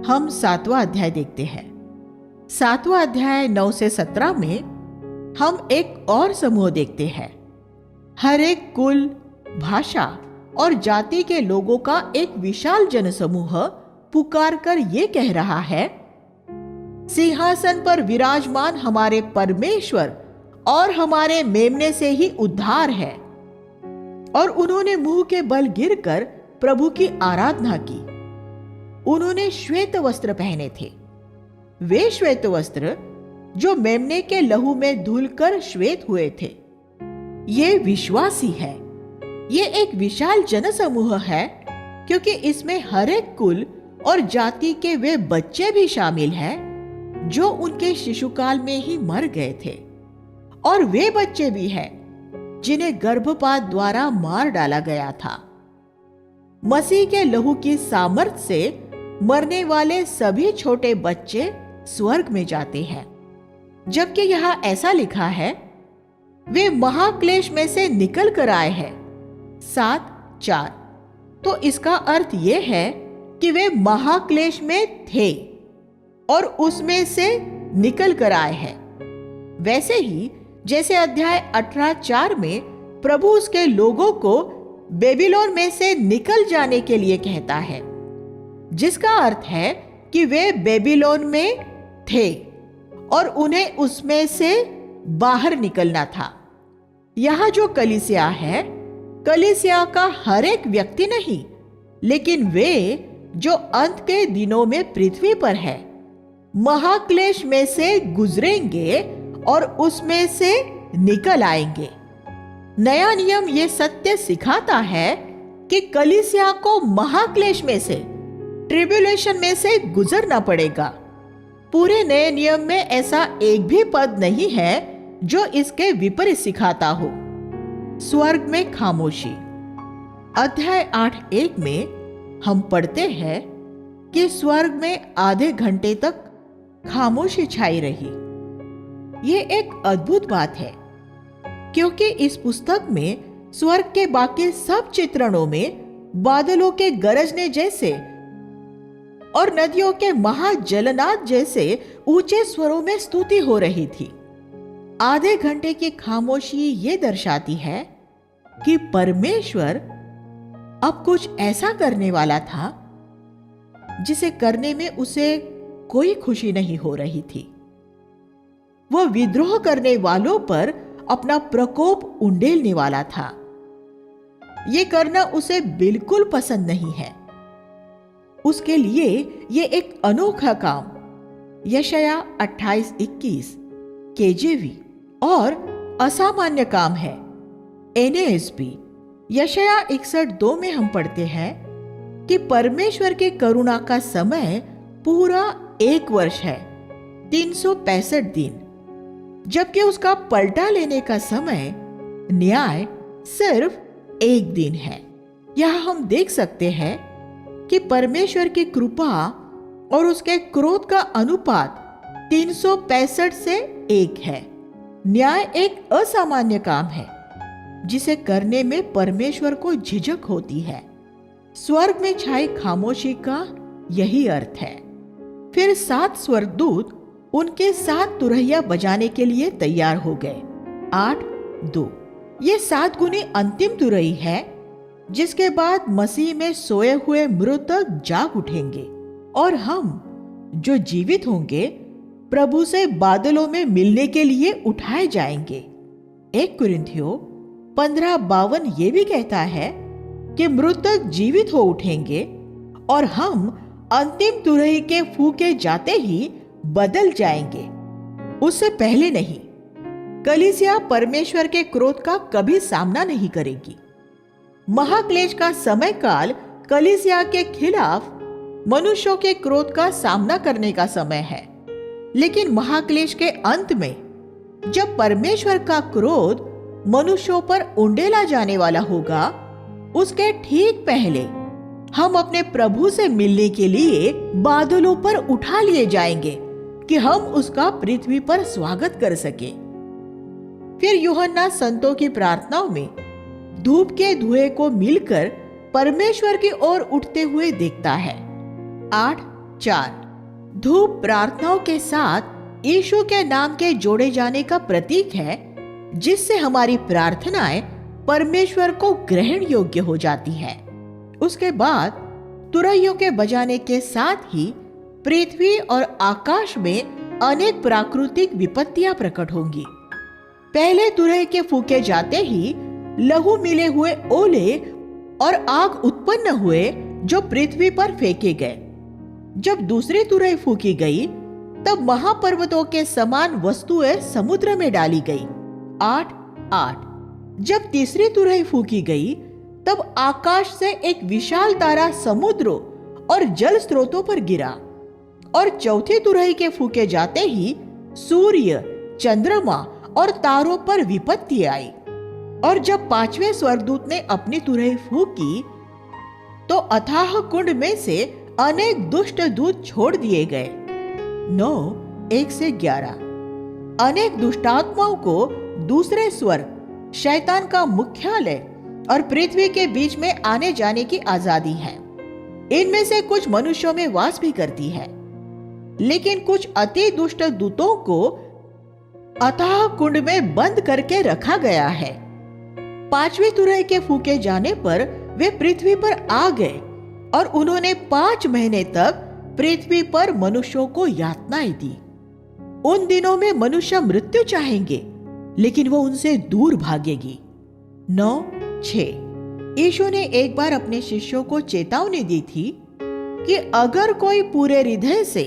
हम 7वां अध्याय देखते हैं। 7वां अध्याय 9 से 17 में हम एक और समूह देखते हैं। हर एक कुल, भाषा और जाति के लोगों का एक विशाल जनसमूह पुकार कर ये कह रहा है, सिंहासन पर विराजमान हमारे परमेश्वर और हमारे मेमने से ही उद्धार है। और उन्होंने मुंह के बल गिरकर प्रभु की आराधना की। उन्होंने श्वेत वस्त्र पहने थे, वे श्वेत वस्त्र जो मेमने के लहू में धुलकर श्वेत हुए थे। ये विश्वासी है। ये एक विशाल जनसमूह है, क्योंकि इसमें हर एक कुल और जाति के वे बच्चे भी शामिल हैं जो उनके शिशुकाल में ही मर गए थे, और वे बच्चे भी हैं जिन्हें गर्भपात द्वारा मार डाला गया था। मसीह के लहू की सामर्थ से मरने वाले सभी छोटे बच्चे स्वर्ग में जाते हैं, जबकि यहां ऐसा लिखा है, वे महाक्लेश में से निकल कर आए हैं। 7:4। तो इसका अर्थ यह है कि वे महाक्लेश में थे और उसमें से निकल कर आए हैं। वैसे ही जैसे अध्याय 18:4 में प्रभु उसके लोगों को बेबीलोन में से निकल जाने के लिए कहता है, जिसका अर्थ है कि वे बेबीलोन में थे और उन्हें उसमें से बाहर निकलना था। यहां जो कलीसिया है, कलीसिया का हर एक व्यक्ति नहीं, लेकिन वे जो अंत के दिनों में पृथ्वी पर है, महाक्लेश में से गुजरेंगे और उसमें से निकल आएंगे। नया नियम ये सत्य सिखाता है कि कलीसिया को महाक्लेश में से, ट्रिब्यूलेशन में से गुजरना पड़ेगा। पूरे नए नियम में ऐसा एक भी पद नहीं है जो इसके विपरीत सिखाता हो। स्वर्ग में खामोशी। अध्याय 8:1 में हम पढ़ते हैं कि स्वर्ग में आधे घंटे तक खामोशी छाई रही। ये एक अद्भुत बात है, क्योंकि इस पुस्तक में स्वर्ग के बाकी सब चित्रणों में बादलों के गरजने जैसे और नदियों के महाजलनाद जैसे ऊंचे स्वरों में स्तुति हो रही थी। आधे घंटे की खामोशी ये दर्शाती है कि परमेश्वर अब कुछ ऐसा करने वाला था जिसे करने में उसे कोई खुशी नहीं हो रही थी। वह विद्रोह करने वालों पर अपना प्रकोप उंडेलने वाला था। यह करना उसे बिल्कुल पसंद नहीं है। उसके लिए यह एक अनोखा काम यशाया 28:21 KJV और असामान्य काम है NASB। यशाया 61:2 में हम पढ़ते हैं कि परमेश्वर की करुणा का समय पूरा 1 वर्ष है, 365 दिन, जबकि उसका पलटा लेने का समय, न्याय, सिर्फ 1 दिन है। यह हम देख सकते हैं कि परमेश्वर की कृपा और उसके क्रोध का अनुपात 365 से 1 है। न्याय एक असामान्य काम है जिसे करने में परमेश्वर को झिझक होती है। स्वर्ग में छाई खामोशी का यही अर्थ है। फिर 7 स्वर्गदूत उनके 7 तुरहिया बजाने के लिए तैयार हो गए। 8:2। ये 7 गुनी अंतिम तुरही है, जिसके बाद मसीह में सोए हुए मृतक जाग उठेंगे और हम जो जीवित होंगे प्रभु से बादलों में मिलने के लिए उठाए जाएंगे। 1 कुरिन्थियों 15:52 ये भी कहता है कि मृतक जीवित हो उठेंगे और हम अंतिम तुरही के फूके जाते ही बदल जाएंगे, उससे पहले नहीं। कलीसिया परमेश्वर के क्रोध का कभी सामना नहीं करेगी। महाक्लेश का समय काल कलीसिया के खिलाफ मनुष्यों के क्रोध का सामना करने का समय है, लेकिन महाक्लेश के अंत में जब परमेश्वर का क्रोध मनुष्यों पर उंडेला जाने वाला होगा, उसके ठीक पहले हम अपने प्रभु से मिलने के लिए बादलों पर उठा लिए जाएंगे कि हम उसका पृथ्वी पर स्वागत कर सके। फिर यूहन्ना संतों की प्रार्थनाओं में धूप के धुएं को मिलकर परमेश्वर की ओर उठते हुए देखता है। 8, 4 धूप प्रार्थनाओं के साथ यीशु के नाम के जोड़े जाने का प्रतीक है, जिससे हमारी प्रार्थनाएं परमेश्वर को ग्रहण योग्य हो जाती है। उसके बाद तुरहियों के बजाने के साथ ही पृथ्वी और आकाश में अनेक प्राकृतिक विपत्तियां प्रकट होंगी। पहले तुरही के फूके जाते ही लहू मिले हुए ओले और आग उत्पन्न हुए जो पृथ्वी पर फेंके गए। जब दूसरी तुरही फूकी गई तब महापर्वतों के समान वस्तुएं समुद्र में डाली गई। 8:8 जब तीसरी तुरही फूकी गई तब आकाश से एक विशाल तारा समुद्रों और जल स्रोतों पर गिरा। और चौथी तुरही के फूके जाते ही सूर्य, चंद्रमा और तारों पर विपत्ति आई। और जब पांचवें स्वर्गदूत ने अपनी तुरही फूकी तो अथाह कुंड में से अनेक दुष्ट दूत छोड़ दिए गए। 9:1-11 अनेक दुष्टात्माओं को दूसरे स्वर्ग, शैतान का मुख्यालय और पृथ्वी के बीच में आने जाने की आजादी है। इनमें से कुछ मनुष्यों में वास भी करती है, लेकिन कुछ अति दुष्ट दूतों को अथाह कुंड में बंद करके रखा गया है। पांचवी तुरही के फूके जाने पर वे पृथ्वी पर आ गए और उन्होंने 5 महीने तक पृथ्वी पर मनुष्यों को यातनाएं दी। उन दिनों में मनुष्य मृत्यु चाहेंगे, लेकिन वो उनसे दूर भागेगी। 9:6 यीशु ने एक बार अपने शिष्यों को चेतावनी दी थी कि अगर कोई पूरे हृदय से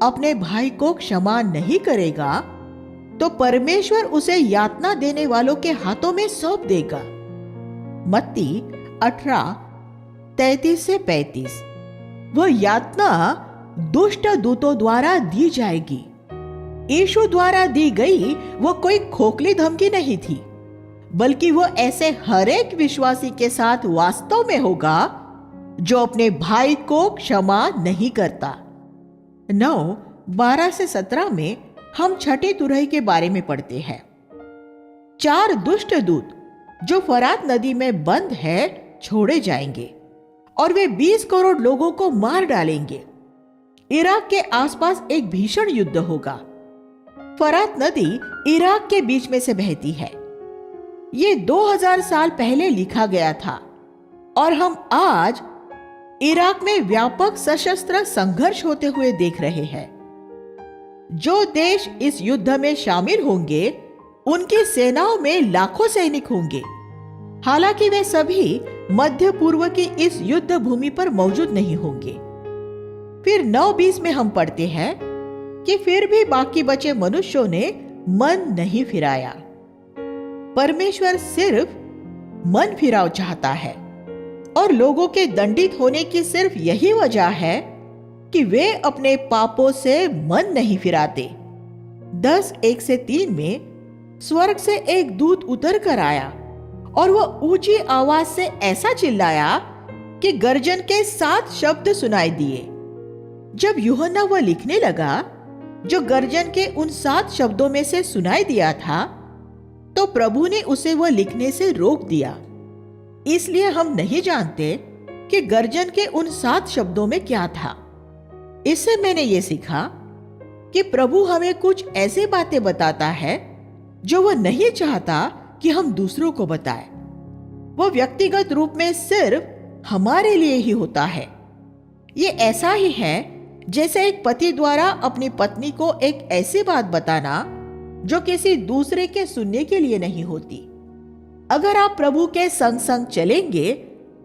अपने भाई को क्षमा नहीं करेगा तो परमेश्वर उसे यातना देने वालों के हाथों में सौंप देगा। मत्ती 18:33-35 वह यातना दुष्ट दूतों द्वारा दी जाएगी। यीशु द्वारा दी गई वो कोई खोखली धमकी नहीं थी, बल्कि वो ऐसे हर एक विश्वासी के साथ वास्तव में होगा जो अपने भाई को क्षमा नहीं करता। 9:12-17 में हम छठी तुरही के बारे में पढ़ते हैं। 4 दुष्ट दूत जो फरात नदी में बंद है छोड़े जाएंगे और वे 20 करोड़ लोगों को मार डालेंगे। इराक के आसपास एक भीषण युद्ध होगा। फरात नदी इराक के बीच में से बहती है। ये 2000 साल पहले लिखा गया था और हम आज इराक में व्यापक सशस्त्र संघर्ष होते हुए देख रहे हैं। जो देश इस युद्ध में शामिल होंगे उनकी सेनाओं में लाखों सैनिक होंगे। हालांकि वे सभी मध्य पूर्व की इस युद्ध भूमि पर मौजूद नहीं होंगे। फिर 9:20 में हम पढ़ते हैं कि फिर भी बाकी बचे मनुष्यों ने मन नहीं फिराया। परमेश्वर सिर्फ मन फिराव चाहता है और लोगों के दंडित होने की सिर्फ यही वजह है कि वे अपने पापों से मन नहीं फिराते। 10:1-3 में स्वर्ग से एक दूत उतर कर आया और वह ऊंची आवाज से ऐसा चिल्लाया कि गर्जन के 7 शब्द सुनाई दिए। जब यूहन्ना वह लिखने लगा जो गर्जन के उन 7 शब्दों में से सुनाई दिया था, तो प्रभु ने उसे वह लिखने से रोक दिया। इसलिए हम नहीं जानते कि गर्जन के उन 7 शब्दों में क्या था। इससे मैंने ये सीखा कि प्रभु हमें कुछ ऐसी बातें बताता है जो वह नहीं चाहता कि हम दूसरों को बताएं। वह व्यक्तिगत रूप में सिर्फ हमारे लिए ही होता है। ये ऐसा ही है जैसे एक पति द्वारा अपनी पत्नी को एक ऐसी बात बताना जो किसी दूसरे के सुनने के लिए नहीं होती। अगर आप प्रभु के संग संग चलेंगे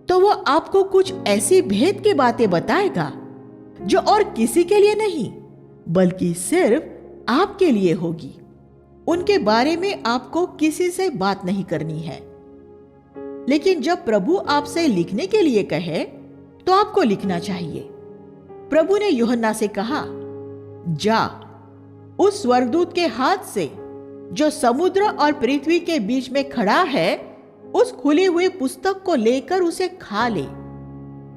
तो वह आपको कुछ ऐसी भेद की बातें बताएगा जो और किसी के लिए नहीं बल्कि सिर्फ आपके लिए होगी। उनके बारे में आपको किसी से बात नहीं करनी है। लेकिन जब प्रभु आपसे लिखने के लिए कहे तो आपको लिखना चाहिए। प्रभु ने यूहन्ना से कहा, जा उस स्वर्गदूत के हाथ से जो समुद्र और पृथ्वी के बीच में खड़ा है उस खुली हुई पुस्तक को लेकर उसे खा ले।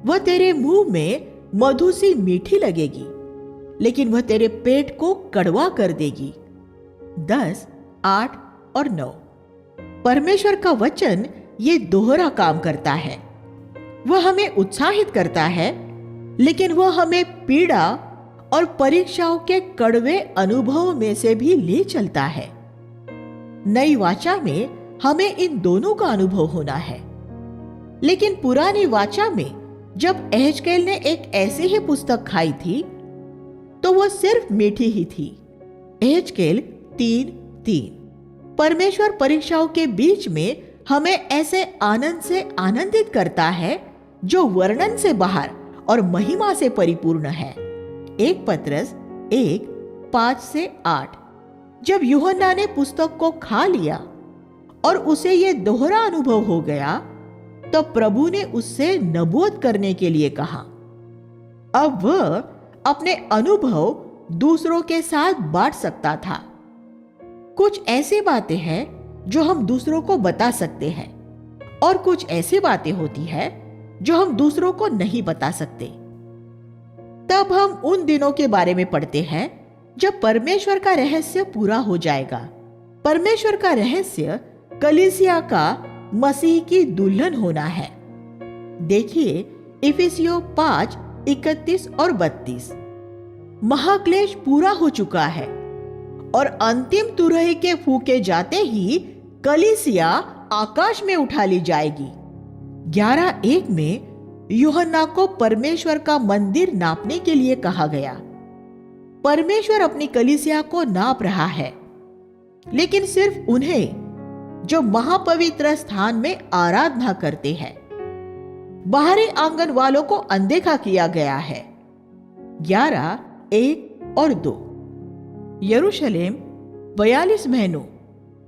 वह तेरे मुंह में मधु सी मीठी लगेगी, लेकिन वह तेरे पेट को कड़वा कर देगी। 10, 8 और 9 परमेश्वर का वचन ये दोहरा काम करता है। वह हमें उत्साहित करता है, लेकिन वह हमें पीड़ा और परीक्षाओं के कड़वे अनुभव में से भी ले चलता है। नई वाचा में हमें इन दोनों का अनुभव होना है। लेकिन पुरानी वाचा में जब एहेजकेल ने एक ऐसी ही पुस्तक खाई थी तो वो सिर्फ मीठी ही थी। एहेजकेल 3:3। परमेश्वर परीक्षाओं के बीच में हमें ऐसे आनंद से आनंदित करता है जो वर्णन से बाहर और महिमा से परिपूर्ण है। 1 पतरस 1:5-8। जब यूहन्ना ने पुस्तक को खा लिया और उसे यह दोहरा अनुभव हो गया तो प्रभु ने उससे नबूवत करने के लिए कहा। अब वह अपने अनुभव दूसरों के साथ बांट सकता था। कुछ ऐसी बातें हैं जो हम दूसरों को बता सकते हैं और कुछ ऐसी बातें होती है जो हम दूसरों को नहीं बता सकते। तब हम उन दिनों के बारे में पढ़ते हैं जब परमेश्वर का रहस्य पूरा हो जाएगा। परमेश्वर का रहस्य कलीसिया का मसीह की दुल्हन होना है। देखिए इफिसियों 5:31 और 32। महाक्लेश पूरा हो चुका है और अंतिम तुरही के फूके जाते ही कलीसिया आकाश में उठा ली जाएगी। 11:1 में यूहन्ना को परमेश्वर का मंदिर नापने के लिए कहा गया। परमेश्वर अपनी कलीसिया को नाप रहा है, लेकिन सिर्फ उन्हें जो महापवित्र स्थान में आराधना करते हैं। बाहरी आंगन वालों को अनदेखा किया गया है। 11:1 और 2। यरूशलेम 42 महीनों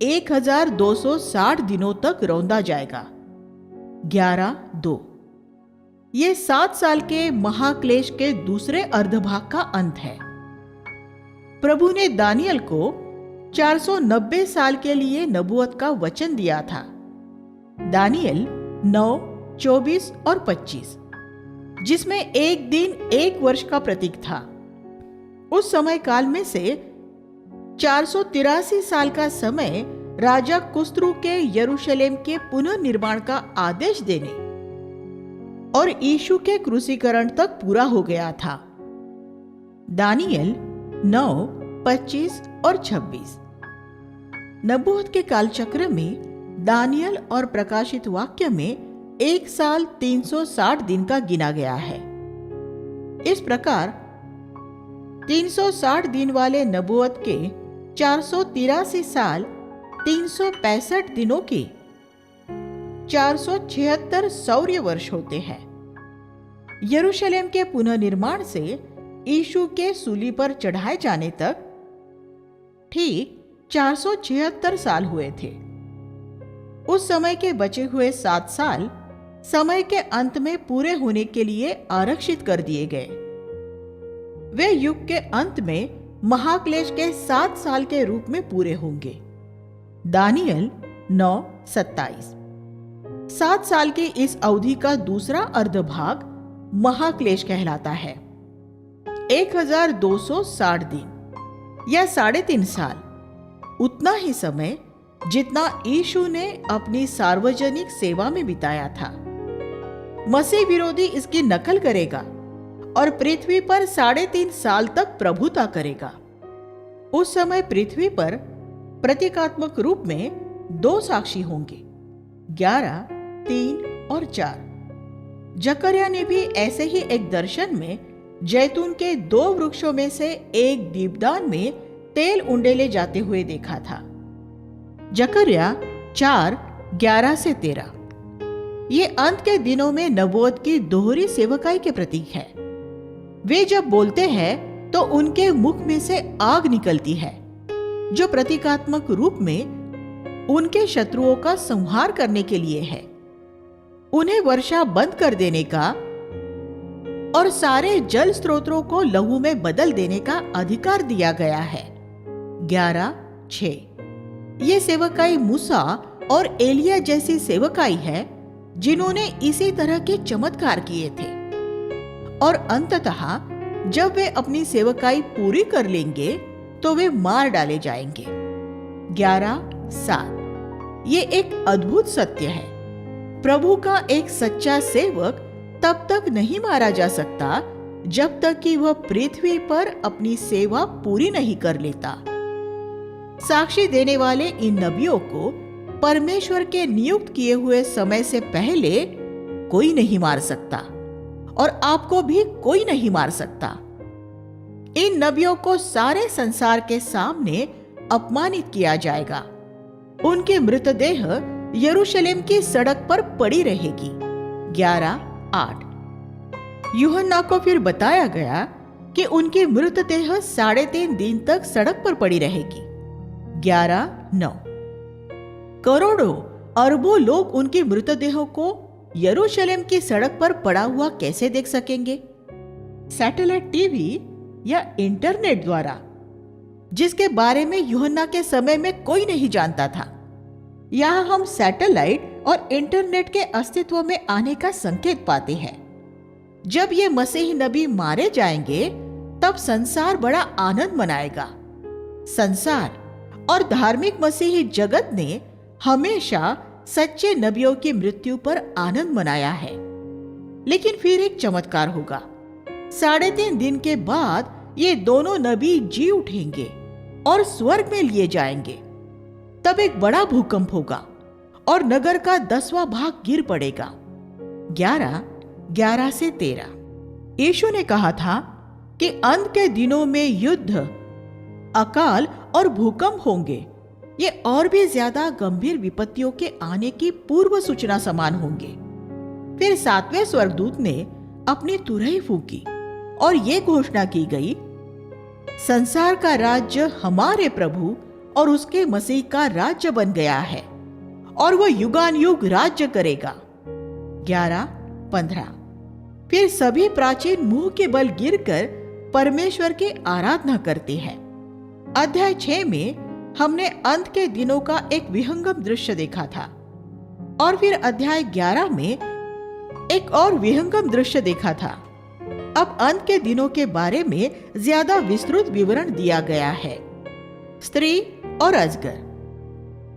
1260 दिनों तक रौंदा जाएगा। 11:2। ये 7 साल के महाक्लेश के दूसरे अर्धभाग का अंत है। प्रभु ने दानियल को 490 साल के लिए नबूवत का वचन दिया था। दानियल 9:24 और 25, जिसमें एक दिन 1 वर्ष का प्रतीक था। उस समय काल में से 483 साल का समय राजा कुस्रू के यरूशलेम के पुनर्निर्माण का आदेश देने और यीशु के क्रूसीकरण तक पूरा हो गया था। दानियल 9:25 और 26। नबूवत के कालचक्र में दानियल और प्रकाशित वाक्य में 1 साल 360 दिन का गिना गया है। इस प्रकार 360 दिन वाले नबूवत के 483 साल 365 दिनों के 476 सौर्य वर्ष होते हैं। यरूशलेम के पुनर्निर्माण से यीशु के सूली पर चढ़ाए जाने तक ठीक 476 साल हुए थे। उस समय के बचे हुए 7 साल समय के अंत में पूरे होने के लिए आरक्षित कर दिए गए। वे युग के अंत में महाक्लेश के 7 साल के रूप में पूरे होंगे। दानियल 9:27। 7 साल की इस अवधि का दूसरा अर्धभाग महाक्लेश कहलाता है। 1260 दिन या 3.5 साल, उतना ही समय जितना यीशु ने अपनी सार्वजनिक सेवा में बिताया था। मसीह विरोधी इसकी नकल करेगा और पृथ्वी पर 3.5 साल तक प्रभुता करेगा। उस समय पृथ्वी पर प्रतीकात्मक रूप में 2 साक्षी होंगे, 11, 3 और 4। जकरिया ने भी ऐसे ही एक दर्शन में जैतून के 2 वृक्षों में से एक दीपदान में तेल उंडेले जाते हुए देखा था। जकरिया 4:11-13। ये अंत के दिनों में नबूवत की दोहरी सेवकाई के प्रतीक है। वे जब बोलते हैं तो उनके मुख में से आग निकलती है, जो प्रतीकात्मक रूप में उनके शत्रुओं का संहार करने के लिए है। उन्हें वर्षा बंद कर देने का और सारे जल स्रोतों को लहू में बदल देने का अधिकार दिया गया है। 11:6। ये सेवकाई मूसा और एलिया जैसी सेवकाई है जिन्होंने इसी तरह के चमत्कार किए थे, और अंततः जब वे अपनी सेवकाई पूरी कर लेंगे तो वे मार डाले जाएंगे। 11:7। ये एक अद्भुत सत्य है। प्रभु का एक सच्चा सेवक तब तक नहीं मारा जा सकता जब तक कि वह पृथ्वी पर अपनी सेवा पूरी नहीं कर लेता। साक्षी देने वाले इन नबियों को परमेश्वर के नियुक्त किए हुए समय से पहले कोई नहीं मार सकता और आपको भी कोई नहीं मार सकता। इन नबियों को सारे संसार के सामने अपमानित किया जाएगा। उनकी मृतदेह यरूशलेम की सड़क पर पड़ी रहेगी। 11:8। यूहन्ना को फिर बताया गया कि उनकी मृतदेह 3.5 दिन तक सड़क पर पड़ी रहेगी। 11:9। करोड़ों अरबों लोग उनकी मृतदेहों को यरूशलेम की सड़क पर पड़ा हुआ कैसे देख सकेंगे? सैटेलाइट टीवी या इंटरनेट द्वारा, जिसके बारे में यूहन्ना के समय में कोई नहीं जानता था। यहां हम सैटेलाइट और इंटरनेट के अस्तित्व में आने का संकेत पाते हैं। जब ये मसीही नबी मारे जाएंगे तब संसार बड़ा आनंद मनाएगा। संसार और धार्मिक मसीही जगत ने हमेशा सच्चे नबियों की मृत्यु पर आनंद मनाया है। लेकिन फिर एक चमत्कार होगा। 3.5 दिन के बाद ये दोनों नबी जी उठेंगे और स्वर्ग में लिए जाएंगे। तब एक बड़ा भूकंप होगा और नगर का 10वां भाग गिर पड़ेगा। 11:11 से 13। यीशु ने कहा था कि अंत के दिनों में युद्ध, अकाल और भूकंप होंगे। ये और भी ज्यादा गंभीर विपत्तियों के आने की पूर्व सूचना समान होंगे। फिर 7वें स्वर्गदूत ने अपनी तुरही फूंकी और ये घोषणा की गई, संसार का राज्य हमारे प्रभु और उसके मसीह का राज्य बन गया है और वह युगानुयुग राज्य करेगा। 11:15। फिर सभी प्राचीन मुंह के बल गिरकर परमेश्वर की आराधना करते हैं। अध्याय 6 में हमने अंत के दिनों का एक विहंगम दृश्य देखा था और फिर अध्याय 11 में एक और विहंगम दृश्य देखा था। अब अंत के दिनों के बारे में ज्यादा विस्तृत विवरण दिया गया है। स्त्री और अजगर।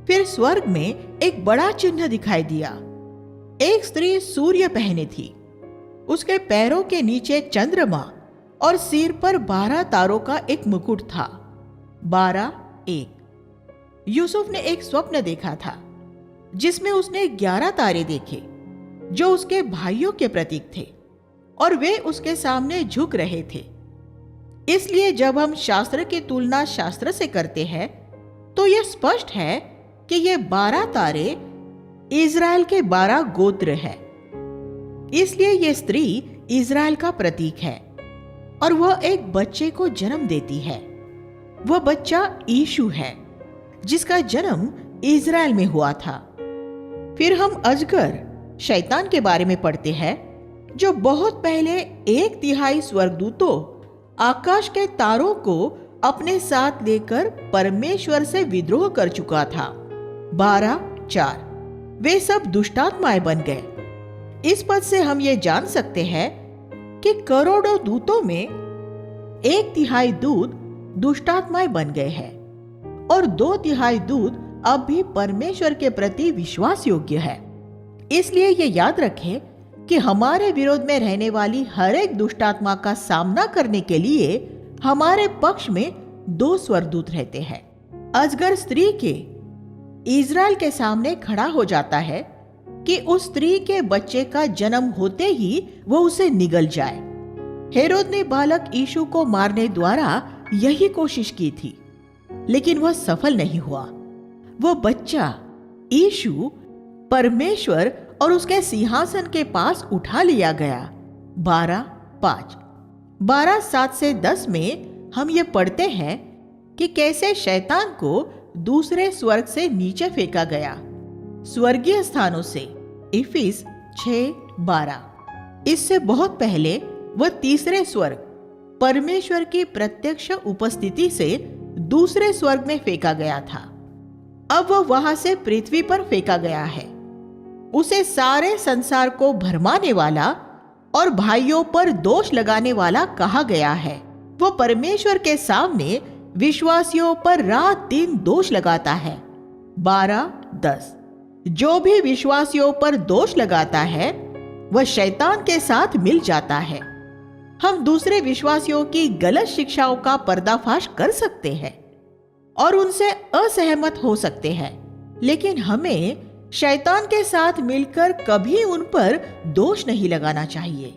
फिर स्वर्ग में एक बड़ा चिन्ह दिखाई दिया। एक स्त्री सूर्य पहने थी। उसके पैरों के नीचे चंद्रमा और सिर पर 12 तारों का एक मुकुट था। 12:1। यूसुफ ने एक स्वप्न देखा था जिसमें उसने 11 तारे देखे जो उसके भाइयों के प्रतीक थे और वे उसके सामने झुक रहे थे। इसलिए जब हम शास्त्र की तुलना शास्त्र से करते हैं तो यह स्पष्ट है कि ये 12 तारे इज़राइल के 12 गोत्र हैं। इसलिए यह स्त्री इज़राइल का प्रतीक है और वह एक बच्चे को जन्म देती है। वह बच्चा यीशु है जिसका जन्म इज़राइल में हुआ था। फिर हम अजगर, शैतान के बारे में पढ़ते हैं जो बहुत पहले 1/3 स्वर्गदूतों, आकाश के तारों को अपने साथ लेकर परमेश्वर से विद्रोह कर चुका था। 12:4। वे सब दुष्टात्माएं बन गए। इस पद से हम ये जान सकते हैं कि करोड़ों दूतों में 1/3 दूत दुष्टात्माएं बन गए हैं और 2/3 दूत अब भी परमेश्वर के प्रति विश्वास योग्य है। इसलिए ये याद रखें कि हमारे विरोध में रहने वाली हर एक दुष्टात्मा का सामना करने के लिए हमारे पक्ष में 2 स्वर्गदूत रहते हैं। अजगर स्त्री के इज़राइल के सामने खड़ा हो जाता है कि उस स्त्री के बच्चे का जन्म होते ही वो उसे निगल जाए। हेरोद ने बालक यीशु को मारने द्वारा यही कोशिश की थी, लेकिन वह सफल नहीं हुआ। वह बच्चा यीशु परमेश्वर और उसके सिंहासन के पास उठा लिया गया। 12:5। 12:7 से 10 में हम ये पढ़ते हैं कि कैसे शैतान को दूसरे स्वर्ग से नीचे फेंका गया, स्वर्गीय स्थानों से। इफिस 6:12। इससे बहुत पहले वह तीसरे स्वर्ग, परमेश्वर की प्रत्यक्ष उपस्थिति से दूसरे स्वर्ग में फेंका गया था। अब वह वहां से पृथ्वी पर फेंका गया है। उसे सारे संसार को भरमाने वाला और भाइयों पर दोष लगाने वाला कहा गया है। वो परमेश्वर के सामने विश्वासियों पर रात दिन दोष लगाता है। 12:10। जो भी विश्वासियों पर दोष लगाता है वह शैतान के साथ मिल जाता है। हम दूसरे विश्वासियों की गलत शिक्षाओं का पर्दाफाश कर सकते हैं और उनसे असहमत हो सकते हैं, लेकिन हमें शैतान के साथ मिलकर कभी उन पर दोष नहीं लगाना चाहिए।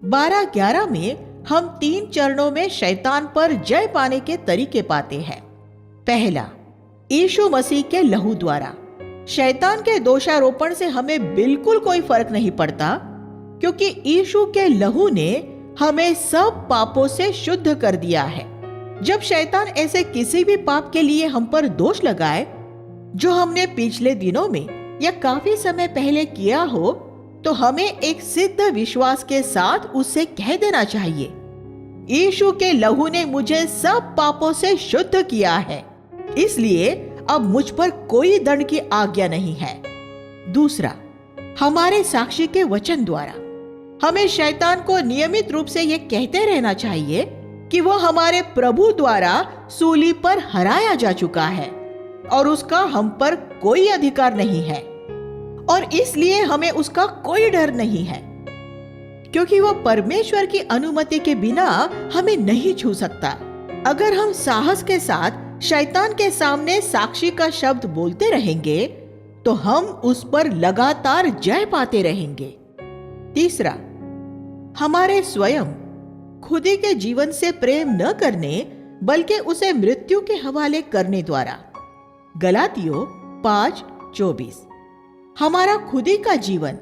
12-11 में हम 3 चरणों में शैतान पर जय पाने के तरीके पाते हैं। पहला, यीशु मसीह के लहू द्वारा। शैतान के दोषारोपण से हमें बिल्कुल कोई फर्क नहीं पड़ता, क्योंकि यीशु के लहू ने हमें सब पापों से शुद्ध कर दिया है। जब शैतान ऐसे किसी भी पाप के लिए हम पर दोष लगाए जो हमने पिछले दिनों में या काफी समय पहले किया हो, तो हमें एक सिद्ध विश्वास के साथ उससे कह देना चाहिए, यीशु के लहू ने मुझे सब पापों से शुद्ध किया है, इसलिए अब मुझ पर कोई दंड की आज्ञा नहीं है। दूसरा, हमारे साक्षी के वचन द्वारा। हमें शैतान को नियमित रूप से यह कहते रहना चाहिए कि वह हमारे प्रभु द्वारा सूली पर हराया जा चुका है और उसका हम पर कोई अधिकार नहीं है, और इसलिए हमें उसका कोई डर नहीं है, क्योंकि वह परमेश्वर की अनुमति के बिना हमें नहीं छू सकता। अगर हम साहस के साथ शैतान के सामने साक्षी का शब्द बोलते रहेंगे, तो हम उस पर लगातार जय पाते रहेंगे। तीसरा, हमारे स्वयं खुद ही के जीवन से प्रेम न करने बल्कि उसे मृत्यु के हवाले करने द्वारा। गलातियों 5:24। हमारा खुद ही का जीवन,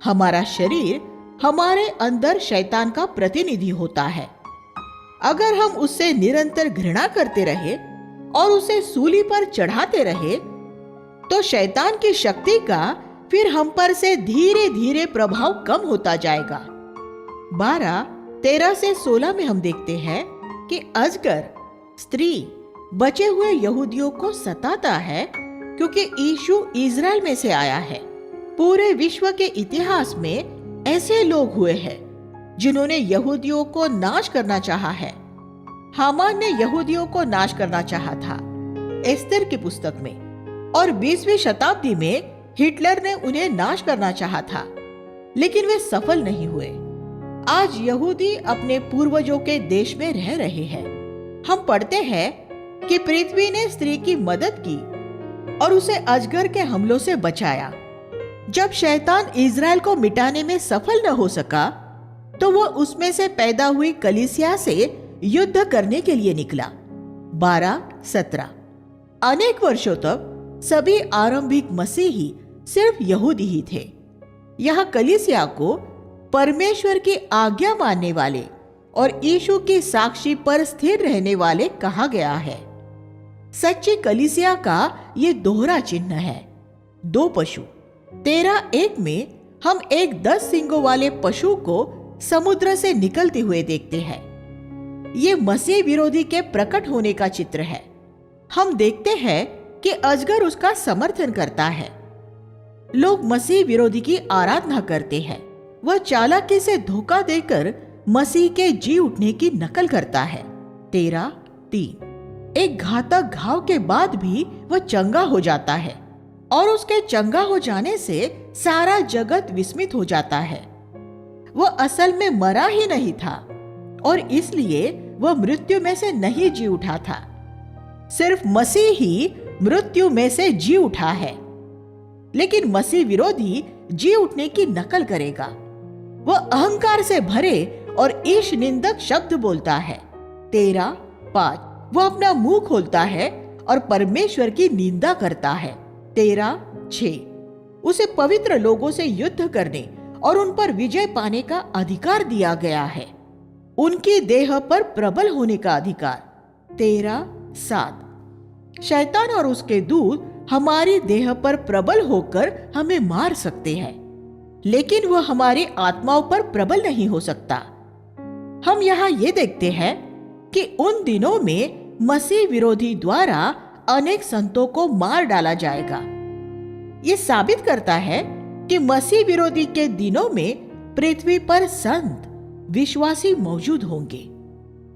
हमारा शरीर हमारे अंदर शैतान का प्रतिनिधि होता है। अगर हम उससे निरंतर घृणा करते रहे और उसे सूली पर चढ़ाते रहे, तो शैतान की शक्ति का फिर हम पर से धीरे धीरे प्रभाव कम होता जाएगा। 12:13-16 में हम देखते हैं कि अजगर स्त्री बचे हुए यहूदियों को सताता है, क्योंकि यीशु इज़राइल में से आया है। पूरे विश्व के इतिहास में ऐसे लोग हुए हैं जिन्होंने यहूदियों को नाश करना चाहा है। हामान ने यहूदियों को नाश करना चाहा था एस्तर की पुस्तक में, और 20वीं शताब्दी में हिटलर ने उन्हें नाश करना चाहा था, लेकिन वे सफल नहीं हुए। आज यहूदी अपने पूर्वजों के देश में रह रहे हैं। हम पढ़ते हैं कि पृथ्वी ने स्त्री की मदद की और उसे अजगर के हमलों से बचाया। जब शैतान इज़राइल को मिटाने में सफल न हो सका, तो वह उसमें से पैदा हुई कलीसिया से युद्ध करने के लिए निकला। 12:17। अनेक वर्षों तक सभी आरंभिक मसीही सिर्फ यहूदी ही थे। यह कलीसिया को परमेश्वर की आज्ञा मानने वाले और यीशु की साक्षी पर स्थिर रहने वाले कहा गया है। सच्ची कलीसिया का ये दोहरा चिन्ह है। 2 पशु। 13:1 में हम एक 10 सींगों वाले पशु को समुद्र से निकलते हुए देखते हैं। ये मसीह विरोधी के प्रकट होने का चित्र है। हम देखते हैं कि अजगर उसका समर्थन करता है। लोग मसीह विरोधी की आराधना करते हैं। वह चालाकी से धोखा देकर मसीह के जी उठने की नकल करता है। 13:3। एक घातक घाव के बाद भी वह चंगा हो जाता है, और उसके चंगा हो जाने से सारा जगत विस्मित हो जाता है। वह असल में मरा ही नहीं था, और इसलिए वह मृत्यु में से नहीं जी उठा था। सिर्फ मसीह ही मृत्यु में से जी उठा है, लेकिन मसीह विरोधी जी उठने की नकल करेगा। वह अहंकार से भरे और ईश निंदक शब्द बोलता है। 13:5। वह अपना मुंह खोलता है और परमेश्वर की निंदा करता है। 13:6। उसे पवित्र लोगों से युद्ध करने और उन पर विजय पाने का अधिकार दिया गया है, उनकी देह पर प्रबल होने का अधिकार। 13:7। शैतान और उसके दूत हमारी देह पर प्रबल होकर हमें मार सकते हैं, लेकिन वह हमारी आत्माओं पर प्रबल नहीं हो सकता। हम यहाँ ये देखते हैं कि उन दिनों में मसीह विरोधी द्वारा अनेक संतों को मार डाला जाएगा। ये साबित करता है कि मसीह विरोधी के दिनों में पृथ्वी पर संत विश्वासी मौजूद होंगे,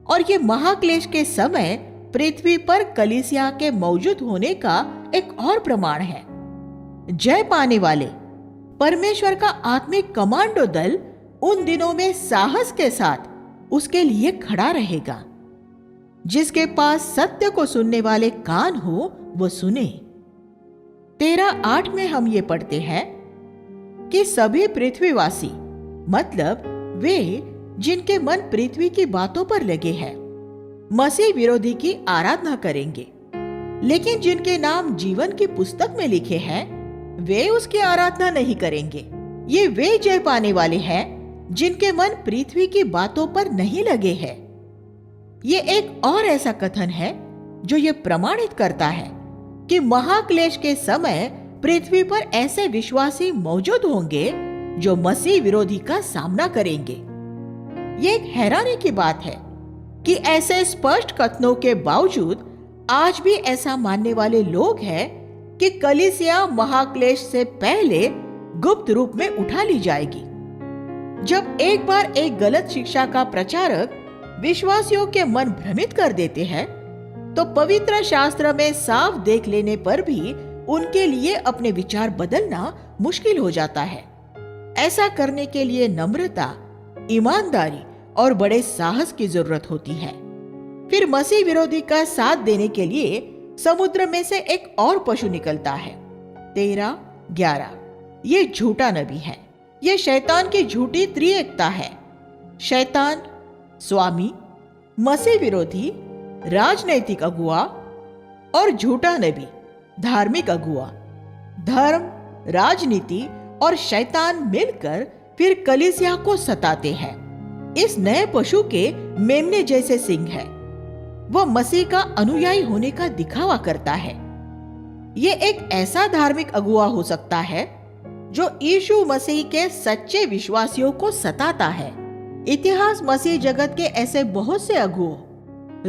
और ये महाक्लेश के समय पृथ्वी पर कलीसिया के मौजूद होने का एक और प्रमाण है। जय पाने वाले परमेश्वर का आत्मिक कमांडो दल उन दिनों में साहस के साथ उसके लिए खड़ा रहेगा। जिसके पास सत्य को सुनने वाले कान हो वो सुने। 13:8 में हम ये पढ़ते हैं कि सभी पृथ्वीवासी, मतलब वे जिनके मन पृथ्वी की बातों पर लगे हैं, मसीह विरोधी की आराधना करेंगे, लेकिन जिनके नाम जीवन की पुस्तक में लिखे हैं वे उसकी आराधना नहीं करेंगे। ये वे जय पाने वाले हैं जिनके मन पृथ्वी की बातों पर नहीं लगे हैं। ये एक और ऐसा कथन है जो ये प्रमाणित करता है कि महाक्लेश के समय पृथ्वी पर ऐसे विश्वासी मौजूद होंगे जो मसीह विरोधी का सामना करेंगे। ये एक हैरानी की बात है कि ऐसे स्पष्ट कथनों के बावजूद आज भी ऐसा मानने वाले लोग हैं कि कलीसिया महाक्लेश से पहले गुप्त रूप में उठा ली जाएगी। जब एक बार एक गलत शिक्षा का प्रचारक विश्वासियों के मन भ्रमित कर देते हैं, तो पवित्र शास्त्र में साफ देख लेने पर भी उनके लिए अपने विचार बदलना मुश्किल हो जाता है। ऐसा करने के लिए नम्रता, ईमानदारी और बड़े साहस की जरूरत होती है। फिर मसीह विरोधी का साथ देने के लिए समुद्र में से एक और पशु निकलता है। 13:11 ये झूठा नबी है। ये शैतान की झूठी त्रिएकता है। शैतान स्वामी, मसीह विरोधी, राजनैतिक अगुआ और झूठा नबी धार्मिक अगुआ। धर्म, राजनीति और शैतान मिलकर फिर कलीसिया को सताते हैं। इस नए पशु के मेमने जैसे सिंग है। वह मसीह का अनुयायी होने का दिखावा करता है। ये एक ऐसा धार्मिक अगुआ हो सकता है जो यीशु मसीह के सच्चे विश्वासियों को सताता है। इतिहास मसीह जगत के ऐसे बहुत से अगुओं,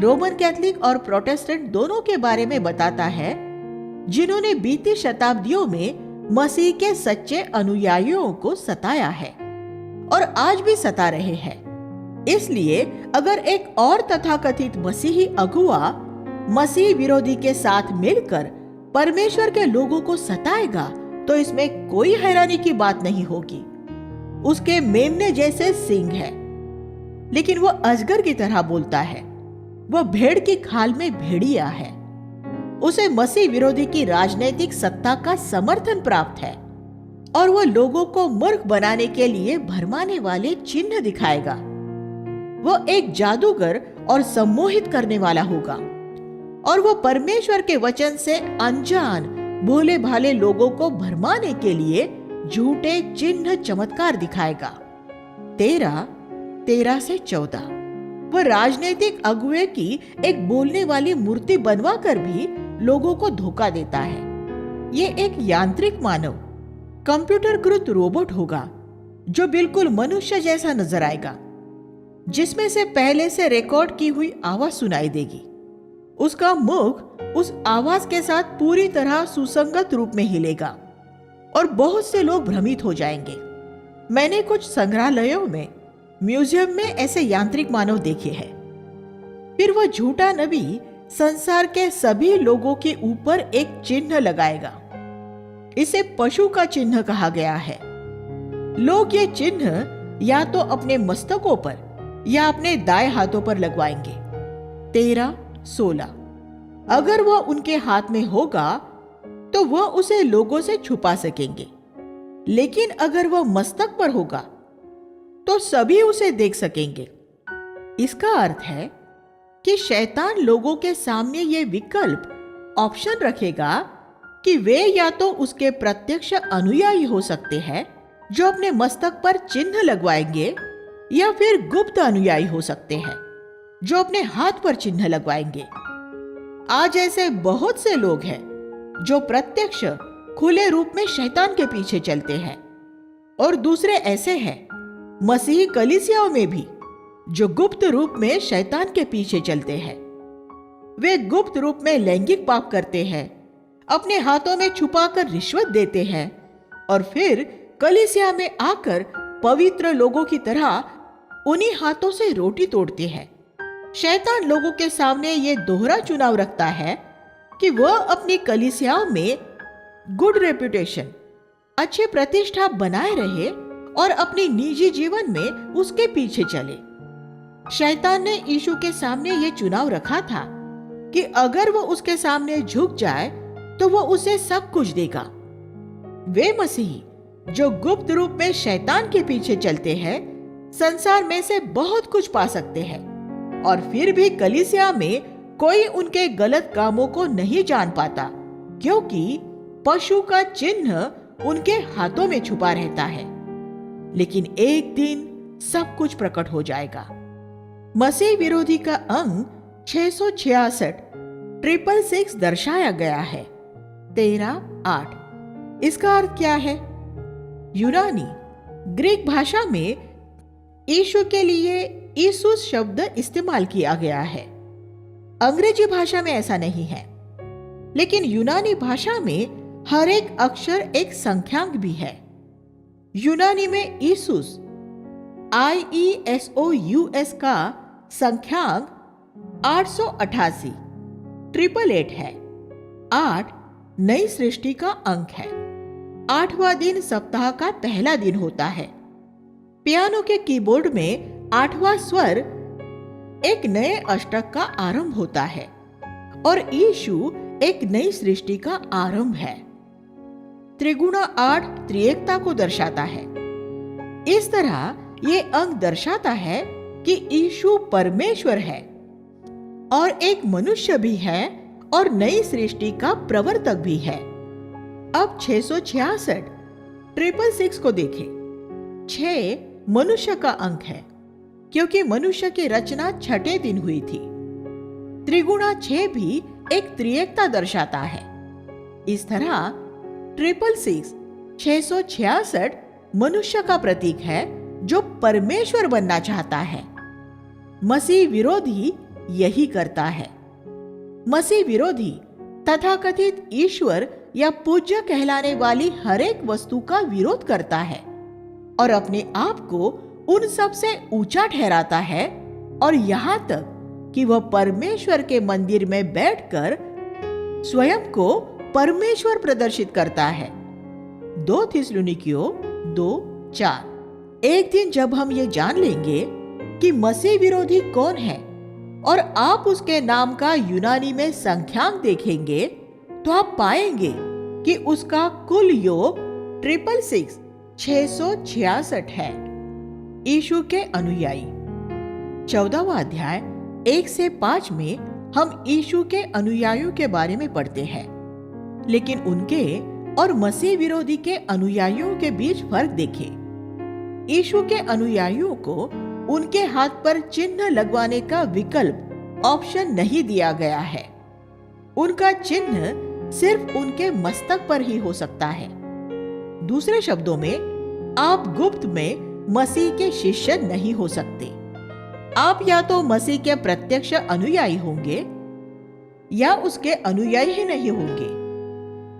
रोमन कैथोलिक और प्रोटेस्टेंट दोनों के बारे में बताता है, जिन्होंने बीती शताब्दियों में मसीह के सच्चे अनुयायियों को सताया है और आज भी सता रहे हैं। इसलिए अगर एक और तथाकथित मसीही अगुआ मसीह विरोधी के साथ मिलकर परमेश्वर के लोगों को सताएगा तो इसमें कोई हैरानी की बात नहीं होगी। उसके मेमने जैसे सींग है, लेकिन वह अजगर की तरह बोलता है। वह भेड़ की खाल में भेड़िया है। उसे मसीह विरोधी की राजनीतिक सत्ता का समर्थन प्राप्त है और वह लोगों को मूर्ख बनाने के लिए भरमाने वाले चिन्ह दिखाएगा। वह एक जादूगर और सम्मोहित करने वाला होगा और वह परमेश्वर के वचन से अनजान भोले भाले लोगों को भरमाने के लिए झूठे चिन्ह चमत्कार दिखाएगा। 13 से 14 वह राजनीतिक अगुए की एक बोलने वाली मूर्ति बनवा कर भी लोगों को धोखा देता है। ये एक यांत्रिक मानव, कंप्यूटरकृत रोबोट होगा जो बिल्कुल मनुष्य जैसा नजर आएगा, जिसमें से पहले से रिकॉर्ड की हुई आवाज सुनाई देगी। उसका मुख उस आवाज के साथ पूरी तरह सुसंगत रूप में हिलेगा और बहुत से लोग भ्रमित हो जाएंगे। मैंने कुछ संग्रहालयों में, म्यूजियम में ऐसे यांत्रिक मानव देखे हैं। फिर वह झूठा नबी संसार के सभी लोगों के ऊपर एक चिन्ह लगाएगा। इसे पशु का चिन्ह कहा गया है। लोग ये चिन्ह या तो अपने मस्तकों पर या अपने दाएं हाथों पर लगवाएंगे। 13-16 अगर वह उनके हाथ में होगा तो वह उसे लोगों से छुपा सकेंगे, लेकिन अगर वह मस्तक पर होगा तो सभी उसे देख सकेंगे। इसका अर्थ है कि शैतान लोगों के सामने यह विकल्प ऑप्शन रखेगा कि वे या तो उसके प्रत्यक्ष अनुयायी हो सकते हैं जो अपने मस्तक पर चिन्ह लगवाएंगे, या फिर गुप्त अनुयायी हो सकते हैं जो अपने हाथ पर चिन्ह लगवाएंगे। आज ऐसे बहुत से लोग हैं जो प्रत्यक्ष खुले रूप में शैतान के पीछे चलते हैं, और दूसरे ऐसे हैं मसीही कलीसियाओं में भी जो गुप्त रूप में शैतान के पीछे चलते हैं। वे गुप्त रूप में लैंगिक पाप करते हैं, अपने हाथों में छुपाकर रिश्वत देते हैं और फिर कलीसिया में आकर पवित्र लोगों की तरह उन्हीं हाथों से रोटी तोड़ते हैं। शैतान लोगों के सामने ये दोहरा चुनाव रखता है कि वह अपनी कलीसियाओं में गुड रेपुटेशन, अच्छे प्रतिष्ठा बनाए रहे और अपनी निजी जीवन में उसके पीछे चले। शैतान ने यीशु के सामने ये चुनाव रखा था कि अगर वो उसके सामने झुक जाए तो वो उसे सब कुछ देगा। वे मसीही जो गुप्त रूप में शैतान के पीछे चलते हैं, संसार में से बहुत कुछ पा सकते हैं और फिर भी कलीसिया में कोई उनके गलत कामों को नहीं जान पाता, क्योंकि पशु का चिन्ह उनके हाथों में छुपा रहता है। लेकिन एक दिन सब कुछ प्रकट हो जाएगा। मसीह विरोधी का अंक 666 666 दर्शाया गया है। 13:8। इसका अर्थ क्या है? यूनानी ग्रीक भाषा में यीशु के लिए ईसुस शब्द इस्तेमाल किया गया है। अंग्रेजी भाषा में ऐसा नहीं है, लेकिन यूनानी भाषा में हर एक अक्षर एक संख्यांक भी है। यूनानी में ईसुस IESOUS का संख्यांक 888 888 है। 8 नई सृष्टि का अंक है। 8वां दिन सप्ताह का पहला दिन होता है। पियानो के कीबोर्ड में 8वां स्वर एक नए अष्टक का आरंभ होता है और यीशु एक नई सृष्टि का आरंभ है। त्रिगुणा 8 त्रिएकता को दर्शाता है। इस तरह ये अंक दर्शाता है कि यीशु परमेश्वर है और एक मनुष्य भी है और नई सृष्टि का प्रवर्तक भी है। अब 666 666 को देखें। 6 मनुष्य का अंक है, क्योंकि मनुष्य की रचना छठे दिन हुई थी। त्रिगुणा 6 भी एक त्रिएकता दर्शाता है। इस तरह 666 666 मनुष्य का प्रतीक है जो परमेश्वर बनना चाहता है। मसीह विरोधी यही करता है। मसीह विरोधी तथाकथित ईश्वर या पूज्य कहलाने वाली हर एक वस्तु का विरोध करता है और अपने आप को उन सब से ऊंचा ठहराता है, और यहाँ तक कि वह परमेश्वर के मंदिर में बैठकर स्वयं को परमेश्वर प्रदर्शित करता है। 2 थिस्सलुनीकियों 2:4। एक दिन जब हम ये जान लेंगे कि मसीह विरोधी कौन है और आप उसके नाम का यूनानी में संख्यांक देखेंगे, तो आप पाएंगे कि उसका कुल योग 666 666 है। यीशु के अनुयायी 14वां अध्याय 1 से 5 में हम यीशु के अनुयायियों के बारे में पढ़ते हैं, लेकिन उनके और मसीह विरोधी के अनुयायियों के बीच फर्क देखें। यीशु के अनुयायियों को उनके हाथ पर चिन्ह लगवाने का विकल्प ऑप्शन नहीं दिया गया है। उनका चिन्ह सिर्फ उनके मस्तक पर ही हो सकता है। दूसरे शब्दों में, आप गुप्त में मसीह के शिष्य नहीं हो सकते। आप या तो मसीह के प्रत्यक्ष अनुयायी होंगे या उसके अनुयायी ही नहीं होंगे।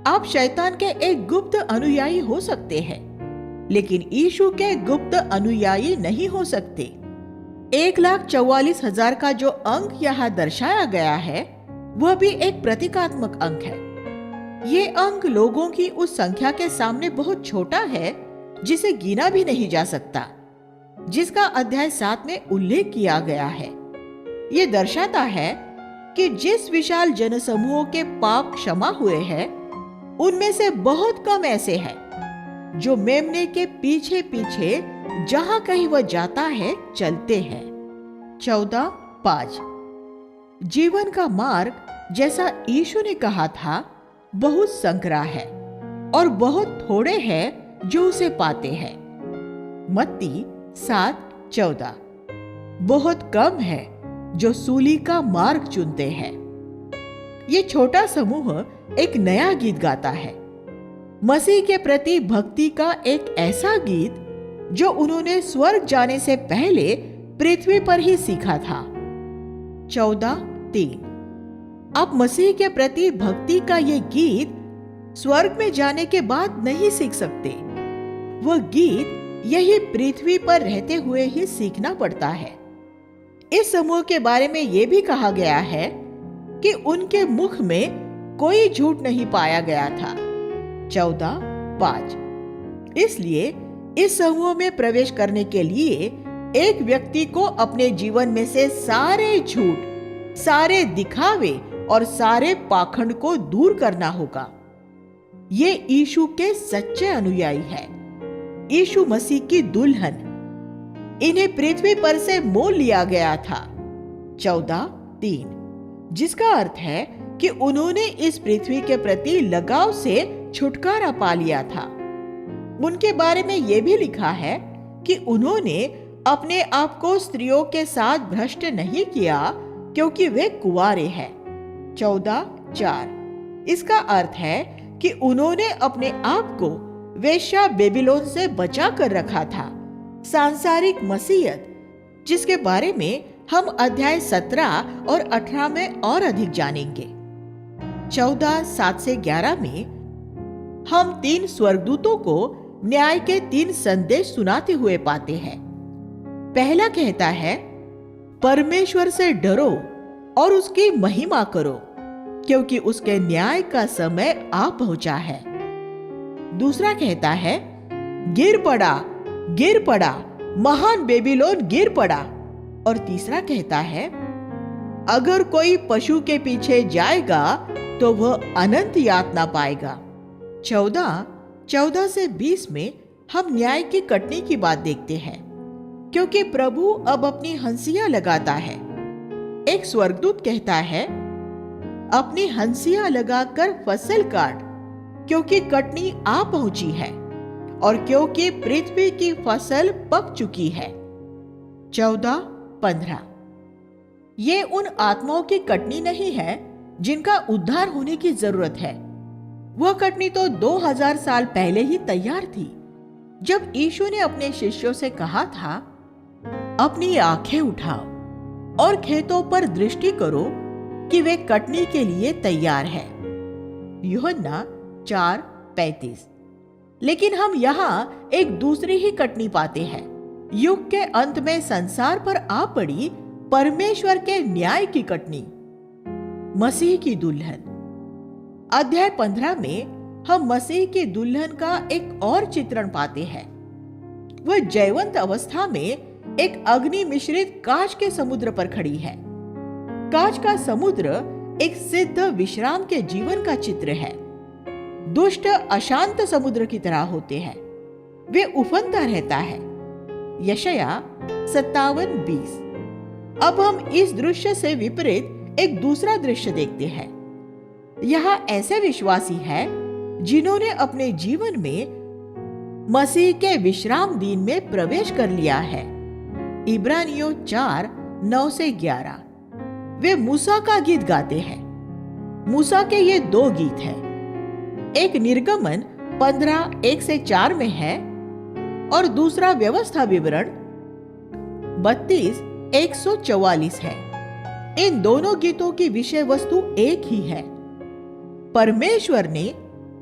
आप शैतान के एक गुप्त अनुयायी हो सकते हैं, लेकिन यीशु के गुप्त अनुयायी नहीं हो सकते। 1,44,000 का जो अंक यहाँ दर्शाया गया है, वह भी एक प्रतीकात्मक अंक है। ये अंक लोगों की उस संख्या के सामने बहुत छोटा है जिसे गिना भी नहीं जा सकता, जिसका अध्याय 7 में उल्लेख किया गया है। ये दर्शाता है कि जिस विशाल जनसमूह के पाप क्षमा हुए हैं, उनमें से बहुत कम ऐसे हैं जो मेमने के पीछे पीछे जहां कहीं वह जाता है चलते हैं। 14:5। जीवन का मार्ग, जैसा यीशु ने कहा था, बहुत संकरा है और बहुत थोड़े हैं जो उसे पाते हैं। मत्ती 7:14। बहुत कम है जो सूली का मार्ग चुनते हैं। ये छोटा समूह एक नया गीत गाता है, मसीह के प्रति भक्ति का एक ऐसा गीत जो उन्होंने स्वर्ग जाने से पहले पृथ्वी पर ही सीखा था। 14:3। आप मसीह के प्रति भक्ति का ये गीत स्वर्ग में जाने के बाद नहीं सीख सकते। वह गीत यही पृथ्वी पर रहते हुए ही सीखना पड़ता है। इस समूह के बारे में यह भी कहा गया है कि उनके मुख में कोई झूठ नहीं पाया गया था। 14:5। इसलिए इस समूह में प्रवेश करने के लिए एक व्यक्ति को अपने जीवन में से सारे झूठ, सारे दिखावे और सारे पाखंड को दूर करना होगा। ये यीशु के सच्चे अनुयायी है, यीशु मसीह की दुल्हन। इन्हें पृथ्वी पर से मोल लिया गया था। 14:3, जिसका अर्थ है कि उन्होंने इस पृथ्वी के प्रति लगाव से छुटकारा पा लिया था। उनके बारे में यह भी लिखा है कि उन्होंने अपने आप को स्त्रियों के साथ भ्रष्ट नहीं किया क्योंकि वे कुंवारे हैं। 14:4, इसका अर्थ है कि उन्होंने अपने आप को वेश्या बेबीलोन से बचा कर रखा था। सांसारिक मसीहत, जिसके बारे में हम अध्याय 17 और 18 में और अधिक जानेंगे। 14:7-11 में हम 3 स्वर्गदूतों को न्याय के 3 संदेश सुनाते हुए पाते हैं। पहला कहता है, परमेश्वर से डरो और उसकी महिमा करो, क्योंकि उसके न्याय का समय आ पहुंचा है। दूसरा कहता है, गिर पड़ा, महान बेबीलोन गिर पड़ा। और तीसरा कहता है, अगर कोई पशु के पीछे जाएगा तो वह अनंत यातना पाएगा। 14:14-20 में हम न्याय की कटनी की बात देखते हैं, क्योंकि प्रभु अब अपनी हंसिया लगाता है। एक स्वर्गदूत कहता है, अपनी हंसिया लगाकर फसल काट, क्योंकि कटनी आ पहुंची है और क्योंकि पृथ्वी की फसल पक चुकी है। 14:15, ये उन आत्माओं की कटनी नहीं है जिनका उद्धार होने की जरूरत है। वह कटनी तो 2000 साल पहले ही तैयार थी, जब यीशु ने अपने शिष्यों से कहा था, अपनी आंखें उठाओ और खेतों पर दृष्टि करो कि वे कटनी के लिए तैयार है। यूहन्ना 4:35। लेकिन हम यहाँ एक दूसरी ही कटनी पाते हैं। युग के अंत में संसार पर आ पड़ी परमेश्वर के न्याय की कटनी, मसीह की दुल्हन। अध्याय 15 में हम मसीह की दुल्हन का एक और चित्रण पाते हैं। वह जयवंत अवस्था में एक अग्नि मिश्रित कांच के समुद्र पर खड़ी है। कांच का समुद्र एक सिद्ध विश्राम के जीवन का चित्र है। दुष्ट अशांत समुद्र की तरह होते हैं, वे उफनता रहता है। यशाया 57:20। अब हम इस दृश्य से विपरीत एक दूसरा दृश्य देखते हैं। यहाँ ऐसे विश्वासी हैं जिन्होंने अपने जीवन में मसीह के विश्राम दिन में प्रवेश कर लिया है। इब्रानियों 4:9-11। वे मूसा का गीत गाते हैं। मूसा के ये 2 गीत हैं। एक निर्गमन 15:1-4 में है और दूसरा व्यवस्था विवरण 32:144 है। इन दोनों गीतों की विषय वस्तु एक ही है। परमेश्वर ने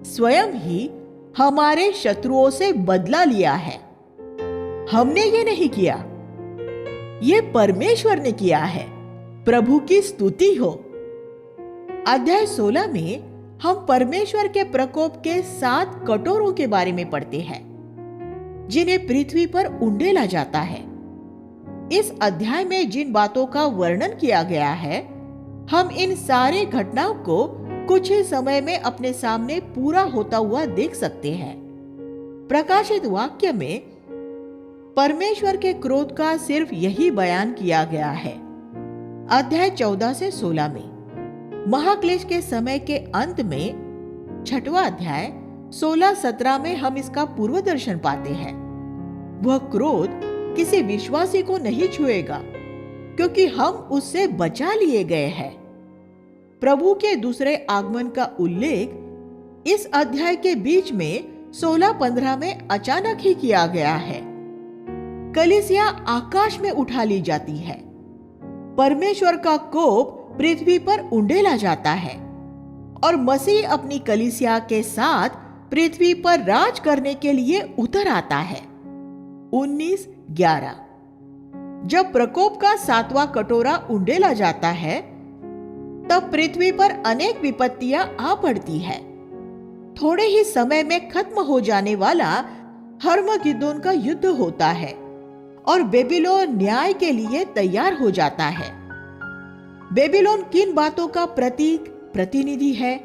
स्वयं ही हमारे शत्रुओं से बदला लिया है। हमने ये नहीं किया, ये परमेश्वर ने किया है। प्रभु की स्तुति हो। अध्याय 16 में हम परमेश्वर के प्रकोप के 7 कटोरों के बारे में पढ़ते हैं, जिन्हें पृथ्वी पर उंडेला जाता है। इस अध्याय में जिन बातों का वर्णन किया गया है, हम इन सारे घटनाओं को कुछ ही समय में अपने सामने पूरा होता हुआ देख सकते हैं। प्रकाशित वाक्य में परमेश्वर के क्रोध का सिर्फ यही बयान किया गया है। अध्याय 14-16 में महाक्लेश के समय के अंत में 6वां अध्याय 16-17 में हम इसका पूर्व दर्शन पाते हैं। वह क्रोध किसी विश्वासी को नहीं छुएगा, क्योंकि हम उससे बचा लिए गए हैं। प्रभु के दूसरे आगमन का उल्लेख इस अध्याय के बीच में 16-15 में अचानक ही किया गया है। कलीसिया आकाश में उठा ली जाती है। परमेश्वर का कोप पृथ्वी पर उंडेला जाता है और मसीह अपनी कलीसिया के साथ पृथ्वी पर राज करने के लिए उतर आता है। 19:11। जब प्रकोप का 7वां कटोरा उंडेला जाता है, तब पृथ्वी पर अनेक विपत्तियां आ पड़ती है। थोड़े ही समय में खत्म हो जाने वाला हर्मगिद्दोन का युद्ध होता है और बेबीलोन न्याय के लिए तैयार हो जाता है। बेबीलोन किन बातों का प्रतीक प्रतिनिधि है,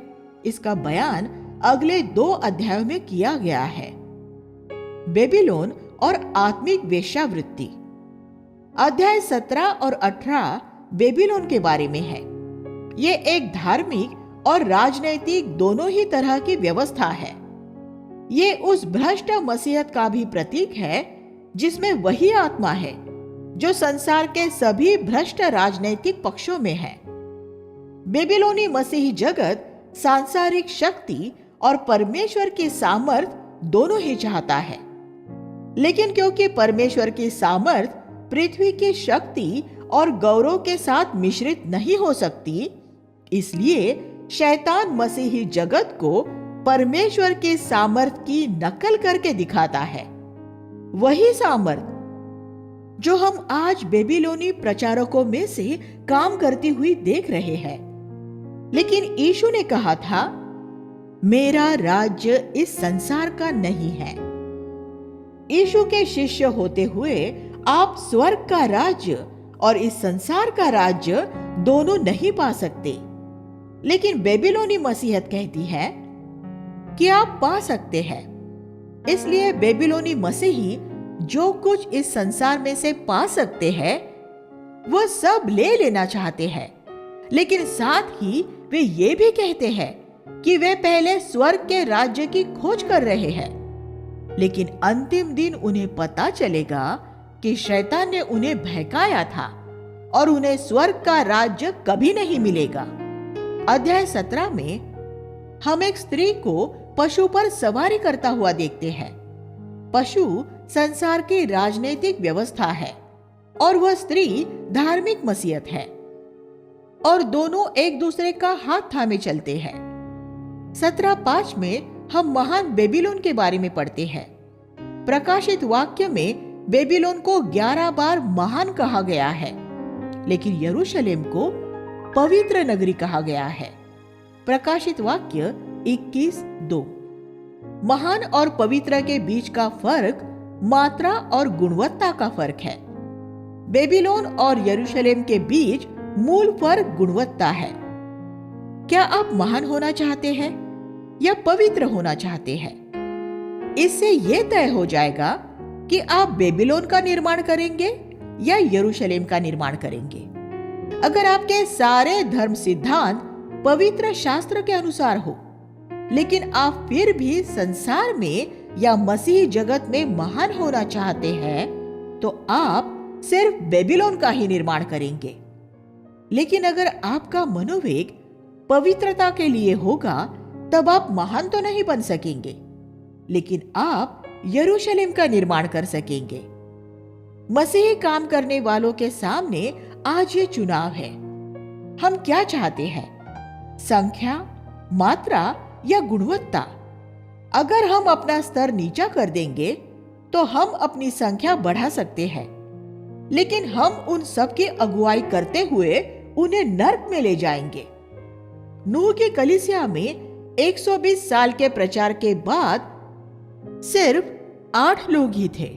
इसका बयान अगले 2 अध्यायों में किया गया है। बेबीलोन और आत्मिक वेश्यावृत्ति। अध्याय 17 और 18 बेबीलोन के बारे में है। ये एक धार्मिक और राजनैतिक दोनों ही तरह की व्यवस्था है। ये उस भ्रष्ट मसीहत का भी प्रतीक है जिसमें वही आत्मा है जो संसार के सभी भ्रष्ट राजनैतिक पक्षों में है। बेबीलोनी मसीही जगत सांसारिक शक्ति और परमेश्वर की सामर्थ दोनों ही चाहता है, लेकिन क्योंकि परमेश्वर की सामर्थ पृथ्वी की शक्ति और गौरव के साथ मिश्रित नहीं हो सकती, इसलिए शैतान मसीही जगत को परमेश्वर के सामर्थ की नकल करके दिखाता है। वही सामर्थ जो हम आज बेबीलोनी प्रचारकों में से काम करती हुई देख रहे हैं। लेकिन यीशु ने कहा था, मेरा राज्य इस संसार का नहीं है। यीशु के शिष्य होते हुए आप स्वर्ग का राज्य और इस संसार का राज्य दोनों नहीं पा सकते। लेकिन बेबीलोनी मसीहत कहती है कि आप पा सकते हैं। इसलिए बेबीलोनी मसीही जो कुछ इस संसार में से पा सकते हैं वह सब ले लेना चाहते हैं, लेकिन साथ ही वे ये भी कहते हैं कि वे पहले स्वर्ग के राज्य की खोज कर रहे हैं। लेकिन अंतिम दिन उन्हें पता चलेगा कि शैतान ने उन्हें बहकाया था और उन्हें स्वर्ग का राज्य कभी नहीं मिलेगा। अध्याय 17 में हम एक स्त्री को पशु पर सवारी करता हुआ देखते हैं। पशु संसार की राजनीतिक व्यवस्था है और वह स्त्री धार्मिक मसीहत है, और दोनों एक दूसरे का हाथ थामे चलते हैं। 17:5 में हम महान बेबीलोन के बारे में पढ़ते हैं। प्रकाशित वाक्य में बेबीलोन को 11 बार महान कहा गया है, लेकिन यरूशलेम को पवित्र नगरी कहा गया है। प्रकाशित वाक्य 21:2। महान और पवित्र के बीच का फर्क मात्रा और गुणवत्ता का फर्क है। बेबीलोन और यरूशलेम के बीच मूल फर्क गुणवत्ता है। क्या आप महान होना चाहते हैं या पवित्र होना चाहते हैं? इससे यह तय हो जाएगा कि आप बेबीलोन का निर्माण करेंगे या यरूशलेम का निर्माण करेंगे। अगर आपके सारे धर्म सिद्धांत पवित्र शास्त्र के अनुसार हो, लेकिन आप फिर भी संसार में या मसीही जगत में महान होना चाहते हैं, तो आप सिर्फ बेबीलोन का ही निर्माण करेंगे। लेकिन अगर आपका मनोवेग पवित्रता के लिए होगा, तब आप महान तो नहीं बन सकेंगे, लेकिन आप यरूशलेम का निर्माण कर सकेंगे। मसीही काम करने वालों के सामने आज ये चुनाव है। हम क्या चाहते हैं? संख्या, मात्रा या गुणवत्ता? अगर हम अपना स्तर नीचा कर देंगे तो हम अपनी संख्या बढ़ा सकते हैं, लेकिन हम उन सब की अगुवाई करते हुए उन्हें नर्क में ले जाएंगे। नूह की कलीसिया में 120 साल के प्रचार के बाद सिर्फ 8 लोग ही थे,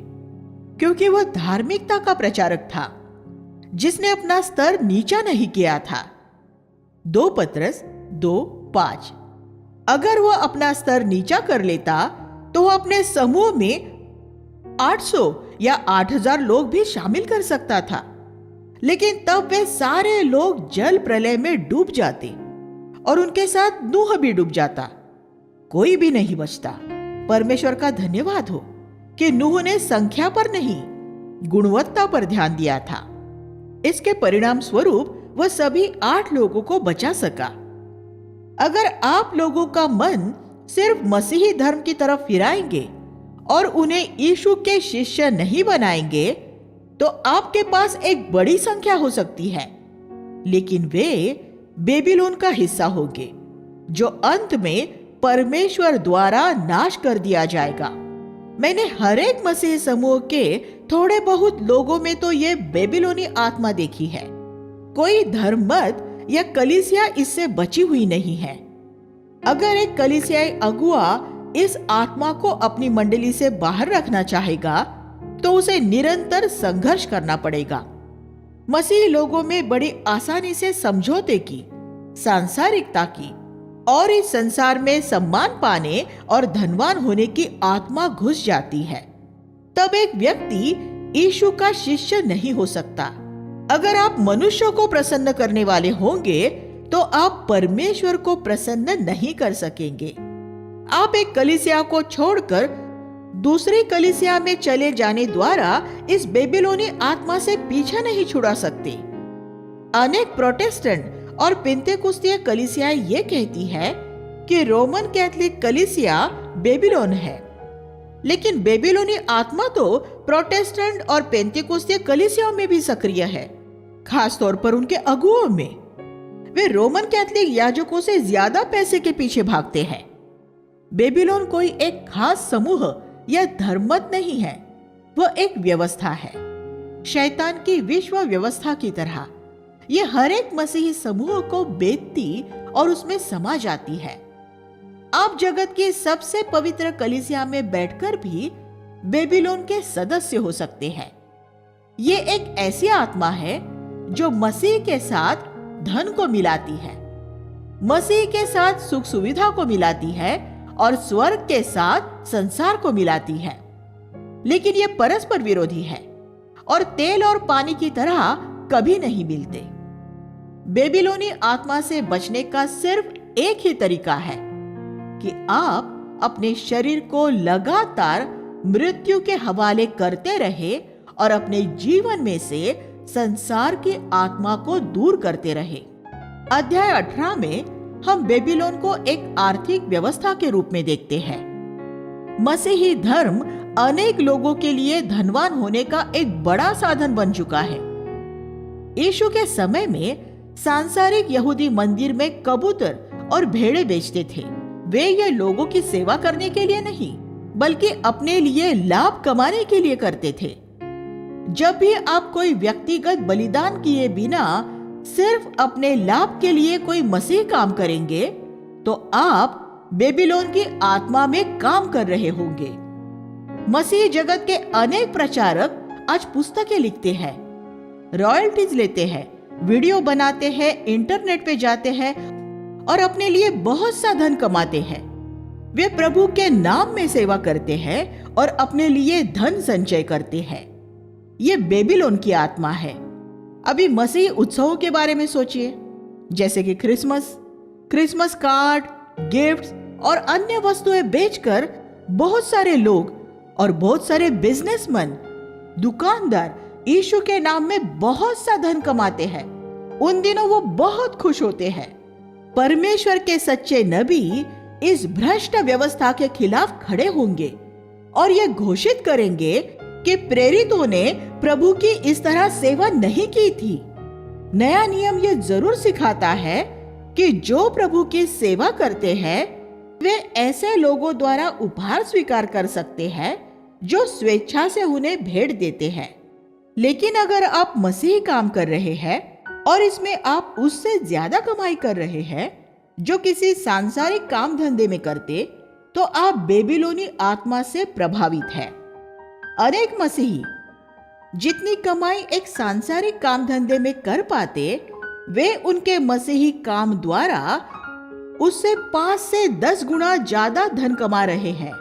क्योंकि वह धार्मिकता का प्रचारक था जिसने अपना स्तर नीचा नहीं किया था। 2 पतरस 2:5। अगर वह अपना स्तर नीचा कर लेता तो वह अपने समूह में 800 या 8000 लोग भी शामिल कर सकता था, लेकिन तब वे सारे लोग जल प्रलय में डूब जाते और उनके साथ नूह भी डूब जाता। कोई भी नहीं बचता। परमेश्वर का धन्यवाद हो कि नूह ने संख्या पर नहीं, गुणवत्ता पर ध्यान दिया था। इसके परिणाम स्वरूप वह सभी 8 लोगों को बचा सका। अगर आप लोगों का मन सिर्फ मसीही धर्म की तरफ फिराएंगे और उन्हें यीशु के शिष्य नहीं बनाएंगे, तो आपके पास एक बड़ी संख्या हो सकती है, लेकिन वे बेबीलोन का हिस्सा होंगे, जो अंत में परमेश्वर द्वारा नाश कर दिया जाएगा। मैंने हर एक मसीह समूह के थोड़े बहुत लोगों में तो ये बेबीलोनी आत्मा देखी है। कोई धर्म मत या कलीसिया इससे बची हुई नहीं है। अगर एक कलीसियाई अगुआ इस आत्मा को अपनी मंडली से बाहर रखना चाहेगा, तो उसे निरंतर संघर्ष करना पड़ेगा। मसीही लोगों में बड़ी आसानी से समझौते की, सांसारिकता की और इस संसार में सम्मान पाने और धनवान होने की आत्मा घुस जाती है। तब एक व्यक्ति यीशु का शिष्य नहीं हो सकता। अगर आप मनुष्यों को प्रसन्न करने वाले होंगे तो आप परमेश्वर को प्रसन्न नहीं कर सकेंगे। आप एक कलीसिया को छोड़कर दूसरी कलीसिया में चले जाने द्वारा इस बेबीलोनी आत्मा से पीछा नहीं छुड़ा सकते। अनेक प्रोटेस्टेंट और पेंतेकुस्तीय कलीसियाएं ये कहती है कि रोमन कैथोलिक कलीसिया बेबीलोन है, लेकिन बेबीलोनी आत्मा तो प्रोटेस्टेंट और पेंतेकुस्तीय कलीसियाओं में भी सक्रिय है, खासतौर पर उनके अगुओं में। वे रोमन कैथोलिक याजकों से ज्यादा पैसे के पीछे भागते हैं। बेबीलोन कोई एक खास समूह या धर्ममत नहीं है, वह एक व्यवस्था है, शैतान की विश्व व्यवस्था की तरह। यह हर एक मसीही समूह को बेचती और उसमें समा जाती है। आप जगत की सबसे पवित्र कलीसिया में बैठकर भी बेबीलोन के सदस्य हो सकते हैं। ये एक ऐसी आत्मा है जो मसीह के साथ धन को मिलाती है, मसीह के साथ सुख सुविधा को मिलाती है और स्वर्ग के साथ संसार को मिलाती है। लेकिन ये परस्पर विरोधी है और तेल और पानी की तरह कभी नहीं मिलते। बेबीलोनी आत्मा से बचने का सिर्फ एक ही तरीका है कि आप अपने शरीर को लगातार मृत्यु के हवाले करते रहे और अपने जीवन में से संसार की आत्मा को दूर करते रहे। अध्याय 18 में हम बेबीलोन को एक आर्थिक व्यवस्था के रूप में देखते हैं। मसीही धर्म अनेक लोगों के लिए धनवान होने का एक बड़ा साधन बन चुका है। यीशु के समय में सांसारिक यहूदी मंदिर में कबूतर और भेड़ें बेचते थे। वे ये लोगों की सेवा करने के लिए नहीं, बल्कि अपने लिए लाभ कमाने के लिए करते थे। जब भी आप कोई व्यक्तिगत बलिदान किए बिना सिर्फ अपने लाभ के लिए कोई मसीह काम करेंगे, तो आप बेबीलोन की आत्मा में काम कर रहे होंगे। मसीह जगत के अनेक प्रचारक आज पुस्तकें लिखते हैं, रॉयल्टीज लेते हैं, वीडियो बनाते हैं, इंटरनेट पे जाते हैं और अपने लिए बहुत सा धन कमाते हैं। वे प्रभु के नाम में सेवा करते हैं और अपने लिए धन संचय करते हैं। ये बेबीलोन की आत्मा है। अभी मसीह उत्सवों के बारे में सोचिए, जैसे कि क्रिसमस कार्ड, गिफ्ट्स और अन्य वस्तुएं बेचकर बहुत सारे लोग और बहुत सारे बिजनेसमैन, दुकानदार यीशु के नाम में बहुत सा धन कमाते हैं। उन दिनों वो बहुत खुश होते हैं। परमेश्वर के सच्चे नबी इस भ्रष्ट व्यवस्था के खिलाफ खड़े होंगे और ये घोषित करेंगे कि प्रेरितों ने प्रभु की इस तरह सेवा नहीं की थी। नया नियम ये जरूर सिखाता है कि जो प्रभु की सेवा करते हैं वे ऐसे लोगों द्वारा उपहार स्वीकार कर सकते हैं जो स्वेच्छा से उन्हें भेंट देते हैं। लेकिन अगर आप मसीही काम कर रहे हैं और इसमें आप उससे ज्यादा कमाई कर रहे हैं जो किसी सांसारिक काम धंधे में करते, तो आप बेबीलोनी आत्मा से प्रभावित हैं। अनेक मसीही जितनी कमाई एक सांसारिक काम धंधे में कर पाते, वे उनके मसीही काम द्वारा उससे 5 से 10 गुना ज्यादा धन कमा रहे हैं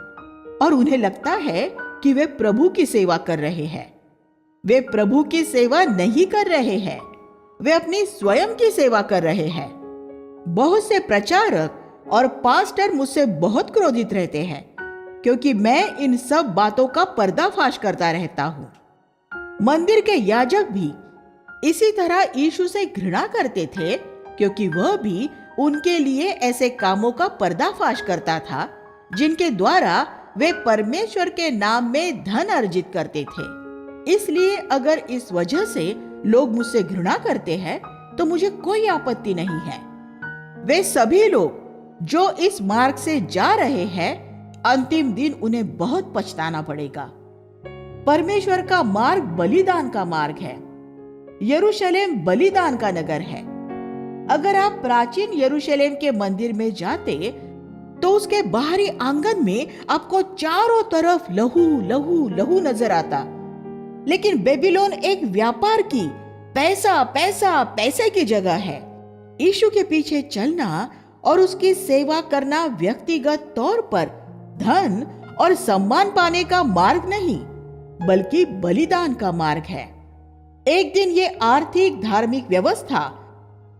और उन्हें लगता है कि वे प्रभु की सेवा कर रहे हैं। वे प्रभु की सेवा नहीं कर रहे हैं, वे अपनी स्वयं की सेवा कर रहे हैं। बहुत से प्रचारक और पास्टर मुझसे बहुत क्रोधित रहते हैं क्योंकि मैं इन सब बातों का पर्दाफाश करता रहता हूं। मंदिर के याजक भी इसी तरह यीशु से घृणा करते थे क्योंकि वह भी उनके लिए ऐसे कामों का पर्दाफाश करता था जिनके द्वारा वे परमेश्वर के नाम में धन अर्जित करते थे। इसलिए अगर इस वजह से लोग मुझसे घृणा करते हैं तो मुझे कोई आपत्ति नहीं है। वे सभी लोग जो इस मार्ग से जा रहे हैं, अंतिम दिन उन्हें बहुत पछताना पड़ेगा। परमेश्वर का मार्ग बलिदान का मार्ग है। यरूशलेम बलिदान का नगर है। अगर आप प्राचीन यरूशलेम के मंदिर में जाते तो उसके बाहरी आंगन में आपको चारों तरफ लहू लहू लहू नजर आता लेकिन बेबीलोन एक व्यापार की, पैसा पैसा पैसे की जगह है। यीशु के पीछे चलना और उसकी सेवा करना व्यक्तिगत तौर पर धन और सम्मान पाने का मार्ग नहीं, बल्कि बलिदान का मार्ग है। एक दिन ये आर्थिक धार्मिक व्यवस्था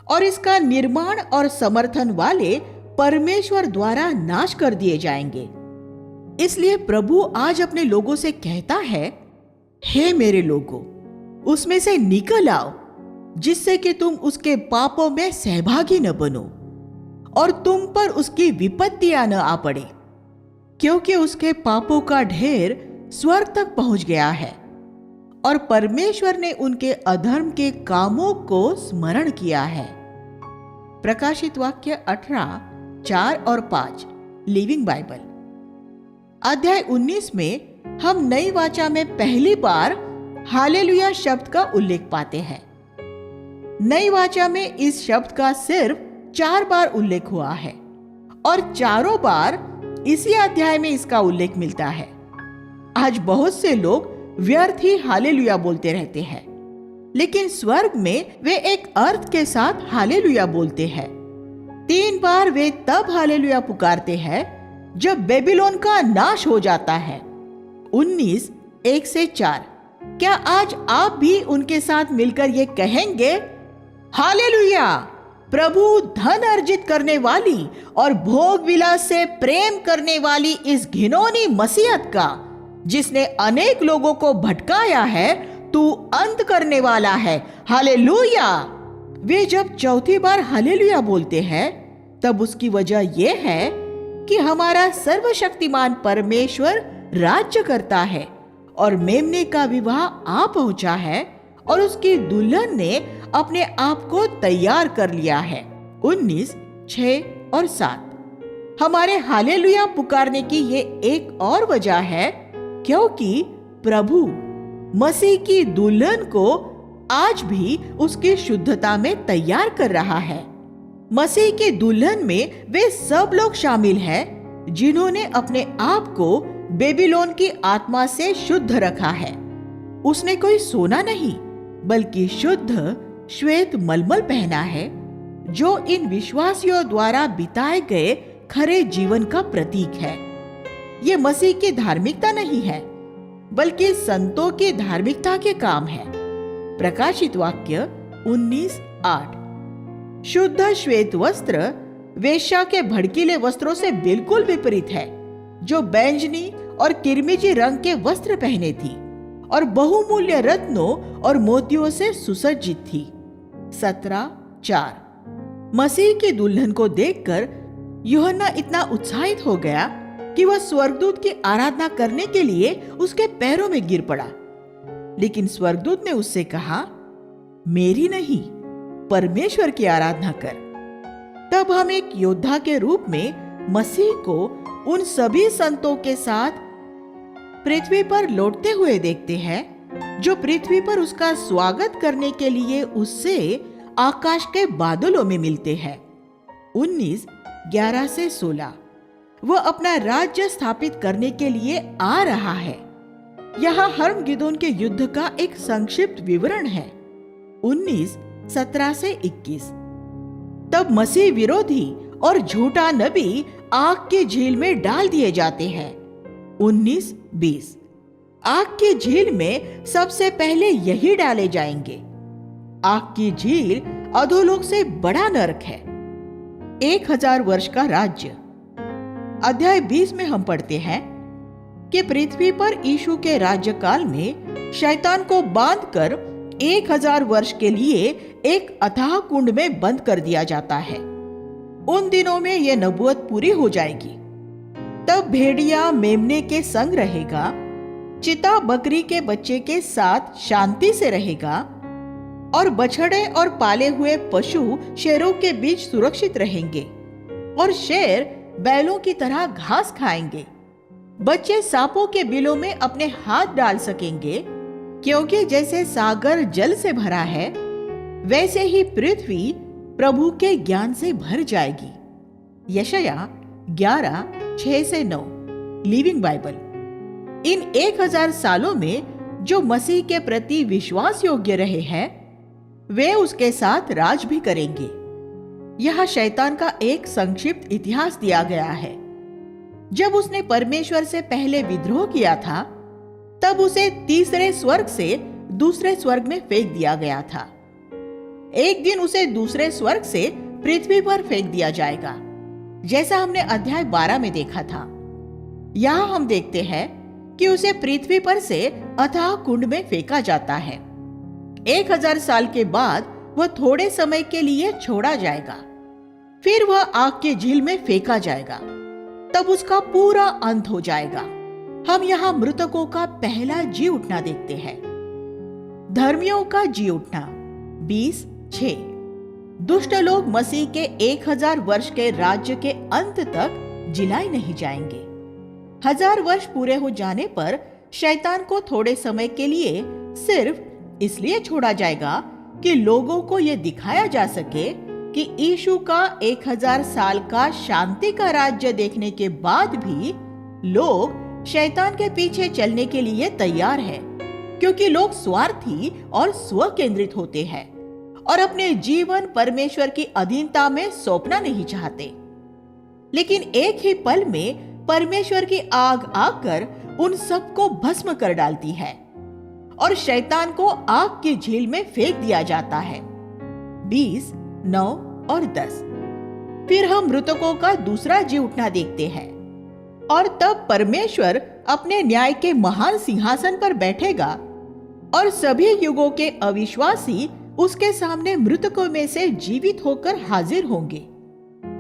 और इसका निर्माण और समर्थन वाले परमेश्वर द्वारा नाश कर दिए जाएंगे। इसलिए प्रभु आज अपने लोगों से कहता है, हे मेरे लोगों, उसमें से निकल आओ, जिससे कि तुम उसके पापों में सहभागी न बनो और तुम पर उसकी विपत्तियां न आ पड़े, क्योंकि उसके पापों का ढेर स्वर्ग तक पहुंच गया है और परमेश्वर ने उनके अधर्म के कामों को स्मरण किया है। प्रकाशित वाक्य 18:4 और 5 लिविंग बाइबल। अध्याय 19 में हम नई वाचा में पहली बार हालेलुया शब्द का उल्लेख पाते हैं। नई वाचा में इस शब्द का सिर्फ 4 बार उल्लेख हुआ है और चारों बार इसी अध्याय में इसका उल्लेख मिलता है। आज बहुत से लोग व्यर्थ ही हालेलुया बोलते रहते हैं, लेकिन स्वर्ग में वे एक अर्थ के साथ हालेलुया बोलते हैं। 3 बार वे तब हालेलुया पुकारते हैं जब बेबीलोन का नाश हो जाता है। 19:1-4। क्या आज आप भी उनके साथ मिलकर ये कहेंगे, हालेलुया, प्रभु धन अर्जित करने वाली और भोग विलास से प्रेम करने वाली इस घिनौनी मसीहत का, जिसने अनेक लोगों को भटकाया है, तू अंत करने वाला है, हालेलुया। वे जब चौथी बार हालेलुया बोलते हैं, तब उसकी वजह यह है कि हमारा सर्वशक्तिमान परमेश्वर राज्य करता है और मेमने का विवाह आ पहुंचा है और उसकी दुल्हन ने अपने आप को तैयार कर लिया है। 19:6-7। हमारे हालेलुया पुकारने की ये एक और वजह है क्योंकि प्रभु मसीह की दुल्हन को आज भी उसकी शुद्धता में तैयार कर रहा है। मसीह की दुल्हन में वे सब लोग शामिल हैं जिन्होंने अपने आप को बेबीलोन की आत्मा से शुद्ध रखा है। उसने कोई सोना नहीं बल्कि शुद्ध श्वेत मलमल पहना है, जो इन विश्वासियों द्वारा बिताए गए खरे जीवन का प्रतीक है। ये मसीह की धार्मिकता नहीं है, बल्कि संतों की धार्मिकता के काम है। प्रकाशित वाक्य 19:8। शुद्ध श्वेत वस्त्र वेश्या के भड़कीले वस्त्रों से बिल्कुल विपरीत है, जो बैंजनी और किरमिजी रंग के वस्त्र पहने थी और बहुमूल्य रत्नों और मोतियों से सुसज्जित थी। 17:4। मसीह की दुल्हन को देखकर यूहन्ना इतना उत्साहित हो गया कि वह स्वर्गदूत की आराधना करने के लिए उसके पैरों में गिर पड़ा। लेकिन स्वर्गदूत ने उससे कहा, मेरी नहीं, परमेश्वर की आराधना कर। तब हम एक योद्धा के रूप में मसीह को उन सभी संतों के साथ पृथ्वी पर लौटते हुए देखते हैं जो पृथ्वी पर उसका स्वागत करने के लिए उससे आकाश के बादलों में मिलते हैं। 19:11-16। वह अपना राज्य स्थापित करने के लिए आ रहा है। यहाँ हर्मगिदोन के युद्ध का एक संक्षिप्त विवरण है। 19:17-21। तब मसीह विरोधी और झूठा नबी आग की झील में डाल दिए जाते हैं। 19:20। आग की झील में सबसे पहले यही डाले जाएंगे। आग की झील अधोलोक से बड़ा नरक है। 1000 वर्ष का राज्य। अध्याय 20 में हम पढ़ते हैं कि पृथ्वी पर यीशु के राज्यकाल में शैतान को बांधकर 1000 वर्ष के लिए एक अथाह कुंड में बंद कर दिया जाता है। उन दिनों में यह नबूवत पूरी हो जाएगी। तब भेड़िया मेमने के संग रहेगा, चिता बकरी के बच्चे के साथ शांति से रहेगा और बछड़े और पाले हुए पशु शेरों के बीच सुरक्षित रहेंगे और शेर बैलों की तरह घास खाएंगे। बच्चे सांपों के बिलों में अपने हाथ डाल सकेंगे, क्योंकि जैसे सागर जल से भरा है वैसे ही पृथ्वी प्रभु के ज्ञान से भर जाएगी। यशायाह 11:6-9 लिविंग बाइबल। इन 1000 सालों में जो मसीह के प्रति विश्वास योग्य रहे हैं वे उसके साथ राज भी करेंगे। यह शैतान का एक संक्षिप्त इतिहास दिया गया है। जब उसने परमेश्वर से पहले विद्रोह किया था तब उसे तीसरे स्वर्ग से दूसरे स्वर्ग में फेंक दिया गया था। एक दिन उसे दूसरे स्वर्ग से पृथ्वी पर फेंक दिया जाएगा, जैसा हमने अध्याय 12 में देखा था। यहां हम देखते हैं कि उसे पृथ्वी पर से अथाह कुंड में फेंका जाता है। 1000 साल के बाद वह थोड़े समय के लिए छोड़ा जाएगा, फिर वह आग के झील में फेंका जाएगा, तब उसका पूरा अंत हो जाएगा। हम यहाँ मृतकों का पहला जी उठना देखते हैं। धर्मियों का जी उठना 20:6। दुष्ट लोग मसीह के 1000 वर्ष के राज्य के अंत तक जिलाए नहीं जाएंगे। 1000 वर्ष पूरे हो जाने पर शैतान को थोड़े समय के लिए सिर्फ इसलिए छोड़ा जाएगा कि लोगों को यह दिखाया जा सके कि यीशु का 1000 साल का शांति का राज्य देखने के बाद भी लोग शैतान के पीछे चलने के लिए तैयार हैं, क्योंकि लोग स्वार्थी और स्व केंद्रित होते हैं और अपने जीवन परमेश्वर की अधीनता में सौंपना नहीं चाहते। लेकिन एक ही पल में परमेश्वर की आग आकर उन सबको भस्म कर डालती है और शैतान को आग की झील में फेंक दिया जाता है। 20, 9 और 10। फिर हम मृतकों का दूसरा जी उठना देखते हैं और तब परमेश्वर अपने न्याय के महान सिंहासन पर बैठेगा और सभी युगों के अविश्वासी उसके सामने मृतकों में से जीवित होकर हाजिर होंगे।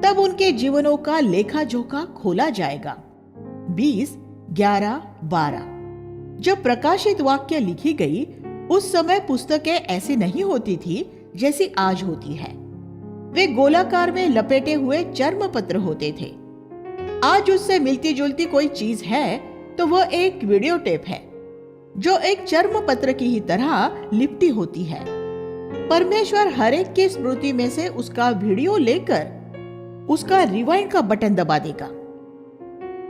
तब उनके जीवनों का लेखा जोखा खोला जाएगा। 20, 11, 12। जब प्रकाशित वाक्य लिखी गई उस समय पुस्तकें ऐसी नहीं होती थी जैसी आज होती है। वे गोलाकार में लपेटे हुए चर्म पत्र होते थे। आज उससे मिलती जुलती कोई चीज है तो वह एक वीडियो टेप है जो एक चर्म पत्र की ही तरह लिपटी होती है। परमेश्वर हर एक की स्मृति में से उसका वीडियो लेकर उसका रिवाइंड का बटन दबा देगा।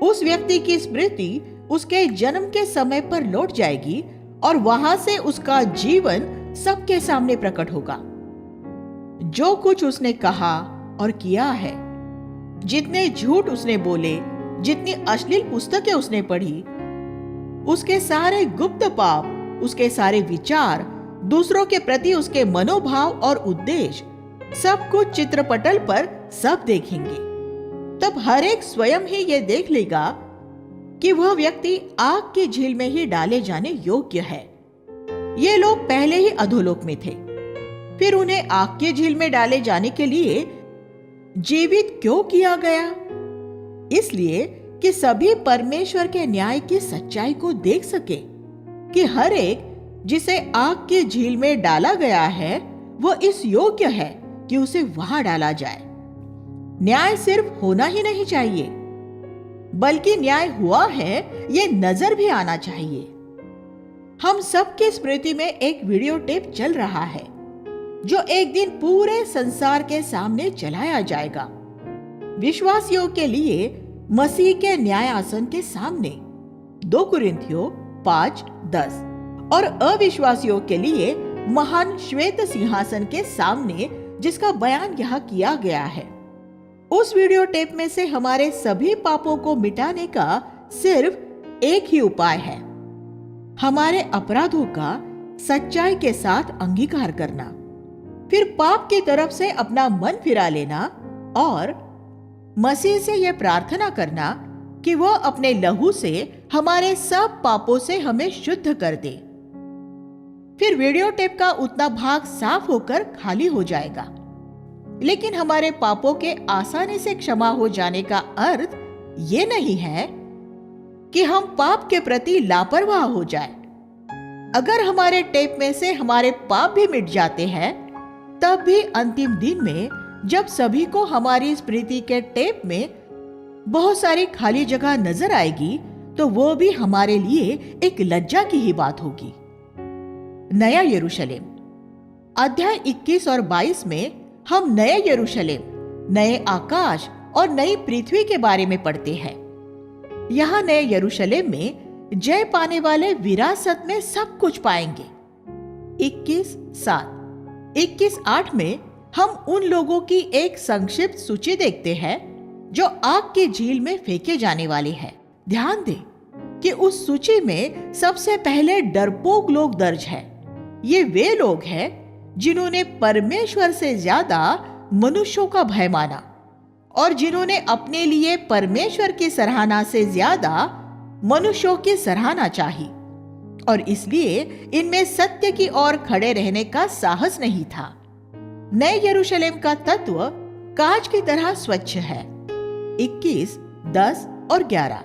उस व्यक्ति की स्मृति उसके जन्म के समय पर लौट जाएगी और वहां से उसका जीवन सबके सामने प्रकट होगा। जो कुछ उसने कहा और किया है, जितने झूठ उसने बोले, जितनी अश्लील पुस्तकें उसने पढ़ी, उसके सारे गुप्त पाप, उसके सारे विचार, दूसरों के प्रति उसके मनोभाव और उद्देश्य, सब कुछ चित्रपटल पर सब देखेंगे। तब हर एक स्वयं ही ये देख लेगा कि वह व्यक्ति आग की झील में ही डाले जाने योग्य है। ये लोग पहले ही अधोलोक में थे, फिर उन्हें आग की झील में डाले जाने के लिए जीवित क्यों किया गया? इसलिए कि सभी परमेश्वर के न्याय की सच्चाई को देख सके कि हर एक जिसे आग की झील में डाला गया है वो इस योग्य है कि उसे वहां डाला जाए। न्याय सिर्फ होना ही नहीं चाहिए, बल्कि न्याय हुआ है ये नजर भी आना चाहिए। हम सबकी स्मृति में एक वीडियो टेप चल रहा है जो एक दिन पूरे संसार के सामने चलाया जाएगा। विश्वासियों के लिए मसीह के न्याय आसन के सामने 2 कुरिन्थियों 5:10 और अविश्वासियों के लिए महान श्वेत सिंहासन के सामने, जिसका बयान यहाँ किया गया है। उस वीडियो टेप में से हमारे सभी पापों को मिटाने का सिर्फ एक ही उपाय है, हमारे अपराधों का सच्चाई के साथ अंगीकार करना, फिर पाप की तरफ से अपना मन फिरा लेना और मसीह से यह प्रार्थना करना कि वह अपने लहू से हमारे सब पापों से हमें शुद्ध कर दे। फिर वीडियो टेप का उतना भाग साफ होकर खाली हो जाएगा। लेकिन हमारे पापों के आसानी से क्षमा हो जाने का अर्थ ये नहीं है कि हम पाप के प्रति लापरवाह हो जाएं। अगर हमारे टेप में से हमारे पाप भी मिट जाते हैं, तब भी अंतिम दिन में जब सभी को हमारी स्मृति के टेप में बहुत सारी खाली जगह नजर आएगी, तो वो भी हमारे लिए एक लज्जा की ही बात होगी। नया यरूशलेम अध्याय 21 और 22 में हम नए यरूशलेम, नए आकाश और नई पृथ्वी के बारे में पढ़ते हैं। यहाँ नए यरूशलेम में जय पाने वाले विरासत में सब कुछ पाएंगे। 21:7। 21:8 में हम उन लोगों की एक संक्षिप्त सूची देखते हैं जो आग की झील में फेंके जाने वाले हैं। ध्यान दें कि उस सूची में सबसे पहले डरपोक लोग दर्ज हैं। ये वे लोग हैं जिन्होंने परमेश्वर से ज्यादा मनुष्यों का भय माना और जिन्होंने अपने लिए परमेश्वर की सराहना से ज्यादा मनुष्यों की सराहना चाही और इसलिए इनमें सत्य की ओर खड़े रहने का साहस नहीं था। नए यरूशलेम का तत्व कांच की तरह स्वच्छ है। 21, 10 और 11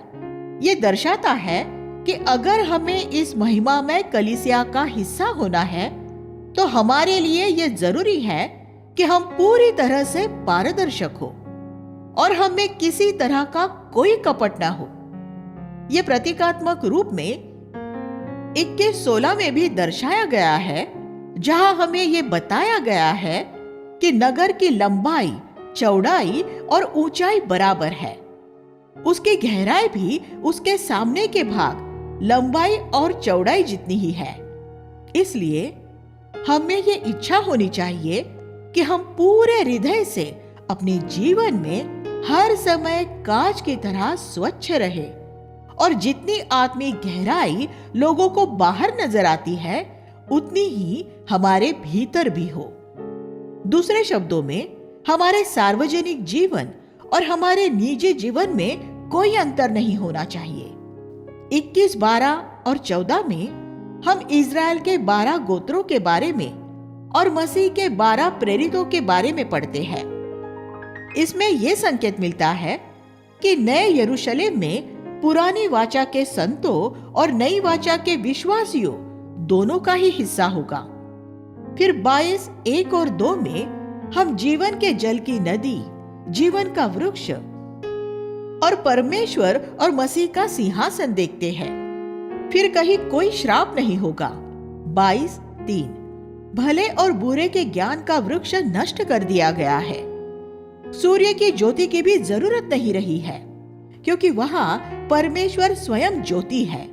ये दर्शाता है कि अगर हमें इस महिमामय कलीसिया का हिस्सा होना है तो हमारे लिए यह जरूरी है कि हम पूरी तरह से पारदर्शक हो और हमें किसी तरह का कोई कपट ना हो। यह प्रतीकात्मक रूप में 21:16 में भी दर्शाया गया है, जहां हमें यह बताया गया है कि नगर की लंबाई, चौड़ाई और ऊंचाई बराबर है। उसकी गहराई भी उसके सामने के भाग लंबाई और चौड़ाई जितनी ही है। इसलिए हमें ये इच्छा होनी चाहिए कि हम पूरे हृदय से अपने जीवन में हर समय कांच की तरह स्वच्छ रहे और जितनी आत्मिक गहराई लोगों को बाहर नजर आती है उतनी ही हमारे भीतर भी हो। दूसरे शब्दों में, हमारे सार्वजनिक जीवन और हमारे निजी जीवन में कोई अंतर नहीं होना चाहिए। 21, 12 और 14 में हम इज़राइल के 12 गोत्रों के बारे में और मसीह के 12 प्रेरितों के बारे में पढ़ते हैं। इसमें यह संकेत मिलता है कि नए यरूशलेम में पुरानी वाचा के संतों और नई वाचा के विश्वासियों दोनों का ही हिस्सा होगा। फिर 22, 1 और 2 में हम जीवन के जल की नदी, जीवन का वृक्ष और परमेश्वर और मसीह का सिंहासन देखते हैं। फिर कहीं कोई श्राप नहीं होगा। 22, 3 भले और बुरे के ज्ञान का वृक्ष नष्ट कर दिया गया है। सूर्य की ज्योति की भी जरूरत नहीं रही है क्योंकि वहां परमेश्वर स्वयं ज्योति है।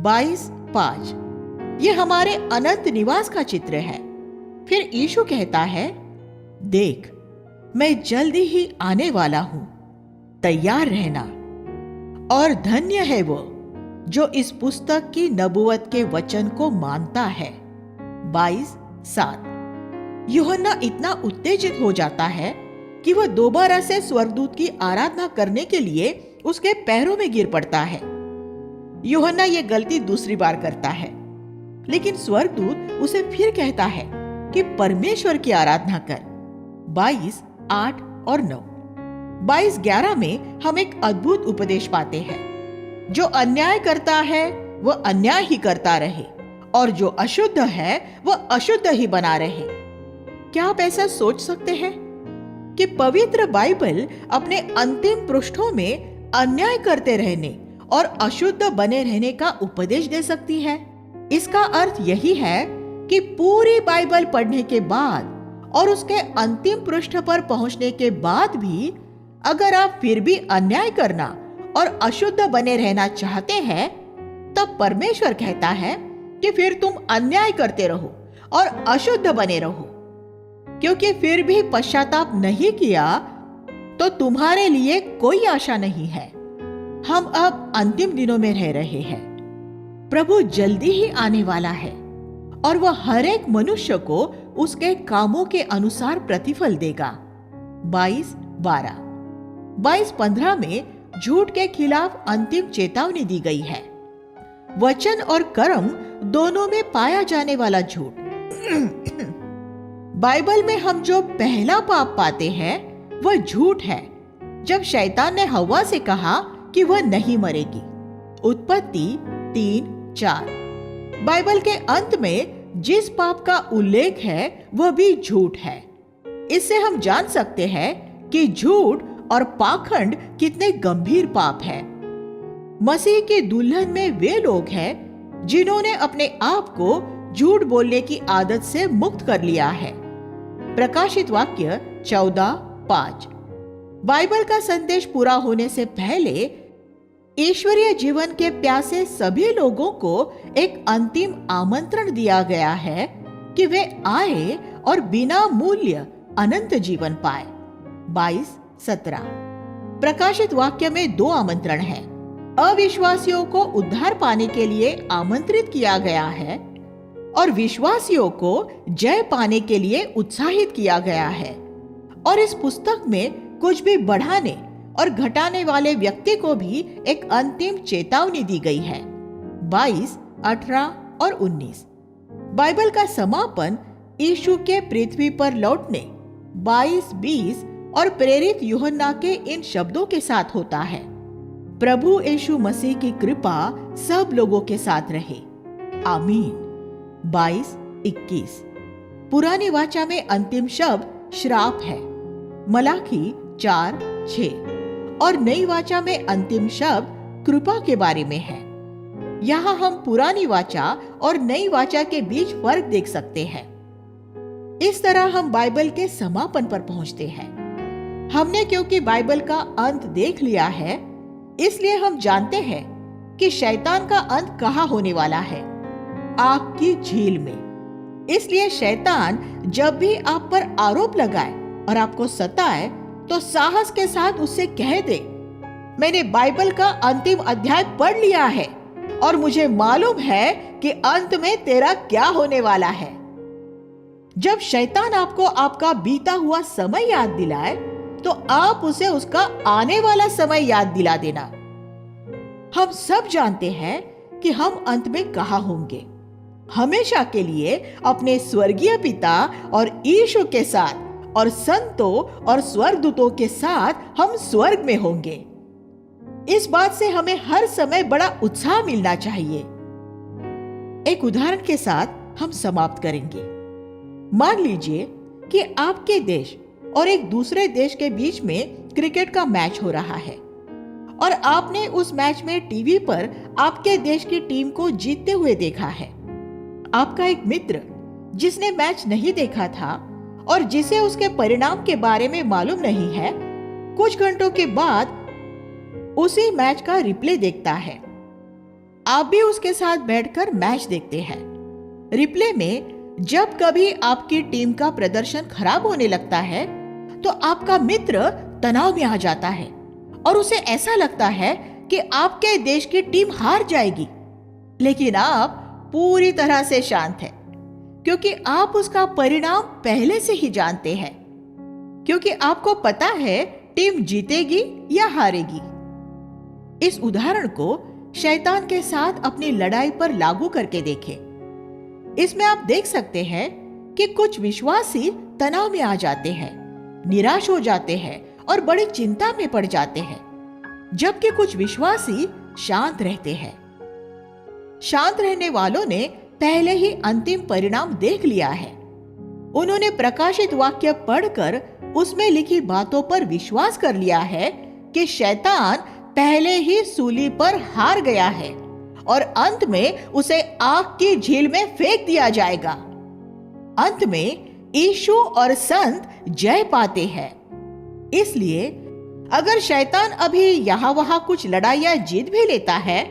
22, 5 ये हमारे अनंत निवास का चित्र है। फिर यीशु कहता है, देख मैं जल्दी ही आने वाला हूं, तैयार रहना। और धन्य है वो जो इस पुस्तक की नबुवत के वचन को मानता है। 22, 7 यूहन्ना इतना उत्तेजित हो जाता है कि वह दोबारा से स्वर्गदूत की आराधना करने के लिए उसके पैरों में गिर पड़ता है। यूहन्ना यह गलती दूसरी बार करता है, लेकिन स्वर्गदूत उसे फिर कहता है कि परमेश्वर की आराधना कर। 22, 8 और 9 22, 11 में हम एक अद्भुत उपदेश पाते हैं, जो अन्याय करता है वह अन्याय ही करता रहे और जो अशुद्ध है वह अशुद्ध ही बना रहे। क्या आप ऐसा सोच सकते हैं कि पवित्र बाइबल अपने अंतिम पृष्ठों में अन्याय करते रहने और अशुद्ध बने रहने का उपदेश दे सकती है? इसका अर्थ यही है कि पूरी बाइबल पढ़ने के बाद और उसके अंतिम पृष्ठ पर पहुंचने के बाद भी अगर आप फिर भी अन्याय करना और अशुद्ध बने रहना चाहते हैं, तब परमेश्वर कहता है कि फिर तुम अन्याय करते रहो और अशुद्ध बने रहो, क्योंकि फिर भी पश्चाताप नहीं किया तो तुम्हारे लिए कोई आशा नहीं है। हम अब अंतिम दिनों में रह रहे हैं। प्रभु जल्दी ही आने वाला है और वह हर एक मनुष्य को उसके कामों के अनुसार प्रतिफल देगा। 22, 12 22, 15 में झूठ के खिलाफ अंतिम चेतावनी दी गई है। वचन और कर्म दोनों में पाया जाने वाला झूठ। बाइबल में हम जो पहला पाप पाते हैं वह झूठ है, जब शैतान ने हव्वा से कहा कि वह नहीं मरेगी। उत्पत्ति 3, 4 बाइबल के अंत में जिस पाप का उल्लेख है वह भी झूठ है। इससे हम जान सकते हैं कि झूठ और पाखंड कितने गंभीर पाप है। मसीह की दुल्हन में वे लोग हैं जिन्होंने अपने आप को झूठ बोलने की आदत से मुक्त कर लिया है। प्रकाशित वाक्य 14, 5 बाइबल का संदेश पूरा होने से पहले ईश्वरीय जीवन के प्यासे सभी लोगों को एक अंतिम आमंत्रण दिया गया है कि वे आए और बिना मूल्य अनंत जीवन पाए। 22:17। प्रकाशित वाक्य में 2 आमंत्रण हैं। अविश्वासियों को उद्धार पाने के लिए आमंत्रित किया गया है और विश्वासियों को जय पाने के लिए उत्साहित किया गया है। और इस पुस्तक में कुछ भी बढ़ाने और घटाने वाले व्यक्ति को भी एक अंतिम चेतावनी दी गई है। 22, 18 और 19। बाइबल का समापन यीशु के पृथ्वी पर लौटने 22:20 और प्रेरित यूहन्ना के इन शब्दों के साथ होता है। प्रभु यीशु मसीह की कृपा सब लोगों के साथ रहे, आमीन। 22:21। पुरानी वाचा में अंतिम शब्द श्राप है, मलाकी 4:6। और नई वाचा में अंतिम शब्द कृपा के बारे में है। यहाँ हम पुरानी वाचा और नई वाचा के बीच फर्क देख सकते हैं। इस तरह हम बाइबल के समापन पर पहुंचते हैं। हमने क्योंकि बाइबल का अंत देख लिया है, इसलिए हम जानते हैं कि शैतान का अंत कहाँ होने वाला है, आग की झील में। इसलिए शैतान जब भी आप पर आरोप लगाए और आपको सताए तो साहस के साथ उससे कह दे, मैंने बाइबल का अंतिम अध्याय पढ़ लिया है और मुझे मालूम है कि अंत में तेरा क्या होने वाला है। जब शैतान आपको आपका बीता हुआ समय याद दिलाए तो आप उसे उसका आने वाला समय याद दिला देना। हम सब जानते हैं कि हम अंत में कहाँ होंगे। हमेशा के लिए अपने स्वर्गीय पिता और यीशु के साथ और संतों और स्वर्गदूतों के साथ हम स्वर्ग में होंगे। इस बात से हमें हर समय बड़ा उत्साह मिलना चाहिए। एक उदाहरण के साथ हम समाप्त करेंगे। मान लीजिए कि आपके देश और एक दूसरे देश के बीच में क्रिकेट का मैच हो रहा है और आपने उस मैच में टीवी पर आपके देश की टीम को जीतते हुए देखा है। आपका एक मित्र जिसने मैच नहीं देखा था और जिसे उसके परिणाम के बारे में मालूम नहीं है, कुछ घंटों के बाद उसी मैच का रिप्ले देखता है। आप भी उसके साथ बैठकर मैच देखते हैं। रिप्ले में जब कभी आपकी टीम का प्रदर्शन खराब होने लगता है तो आपका मित्र तनाव में आ जाता है और उसे ऐसा लगता है कि आपके देश की टीम हार जाएगी। लेकिन आप पूरी तरह से शांत हैं, क्योंकि आप उसका परिणाम पहले से ही जानते हैं, क्योंकि आपको पता है टीम जीतेगी या हारेगी। इस उदाहरण को शैतान के साथ अपनी लड़ाई पर लागू करके देखें। इसमें आप देख सकते हैं कि कुछ विश्वासी तनाव में आ जाते हैं, निराश हो जाते हैं और बड़ी चिंता में पड़ जाते हैं, जबकि कुछ विश्वासी शांत रहते हैं। शांत रहने वालों ने पहले ही अंतिम परिणाम देख लिया है। उन्होंने प्रकाशित वाक्य पढ़कर उसमें लिखी बातों पर विश्वास कर लिया है कि शैतान पहले ही सूली पर हार गया है और अंत में उसे आग की झील में फेंक दिया जाएगा। अंत में यीशु और संत जय पाते हैं। इसलिए अगर शैतान अभी यहाँ वहां कुछ लड़ाइयां जीत भी लेता है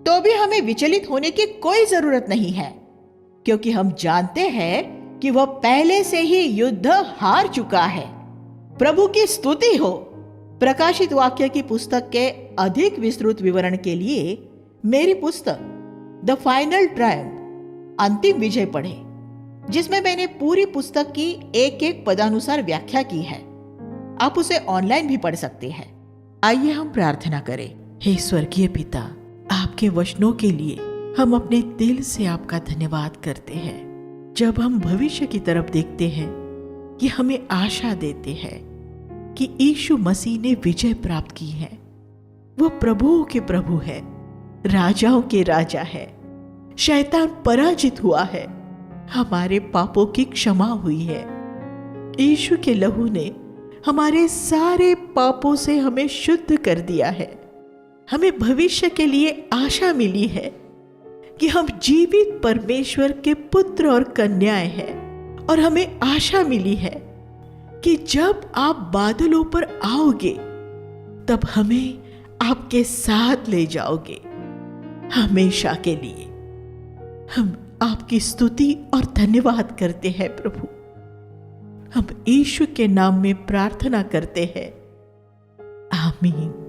तो भी हमें विचलित होने की कोई जरूरत नहीं है, क्योंकि हम जानते हैं कि वह पहले से ही युद्ध हार चुका है। प्रभु की स्तुति हो। प्रकाशित वाक्य की पुस्तक के अधिक विस्तृत विवरण के लिए मेरी पुस्तक द फाइनल ट्रायम्फ अंतिम विजय पढ़ें, जिसमें मैंने पूरी पुस्तक की एक एक पदानुसार व्याख्या की है। आप उसे ऑनलाइन भी पढ़ सकते हैं। आइए हम प्रार्थना करें। हे स्वर्गीय पिता, आपके वचनों के लिए हम अपने दिल से आपका धन्यवाद करते हैं। जब हम भविष्य की तरफ देखते हैं, ये हमें आशा देते हैं कि यीशु मसीह ने विजय प्राप्त की है। वो प्रभुओं के प्रभु है, राजाओं के राजा है। शैतान पराजित हुआ है, हमारे पापों की क्षमा हुई है। यीशु के लहू ने हमारे सारे पापों से हमें शुद्ध कर दिया है। हमें भविष्य के लिए आशा मिली है कि हम जीवित परमेश्वर के पुत्र और कन्याएं हैं, और हमें आशा मिली है कि जब आप बादलों पर आओगे तब हमें आपके साथ ले जाओगे हमेशा के लिए। हम आपकी स्तुति और धन्यवाद करते हैं प्रभु। हम यीशु के नाम में प्रार्थना करते हैं, आमीन।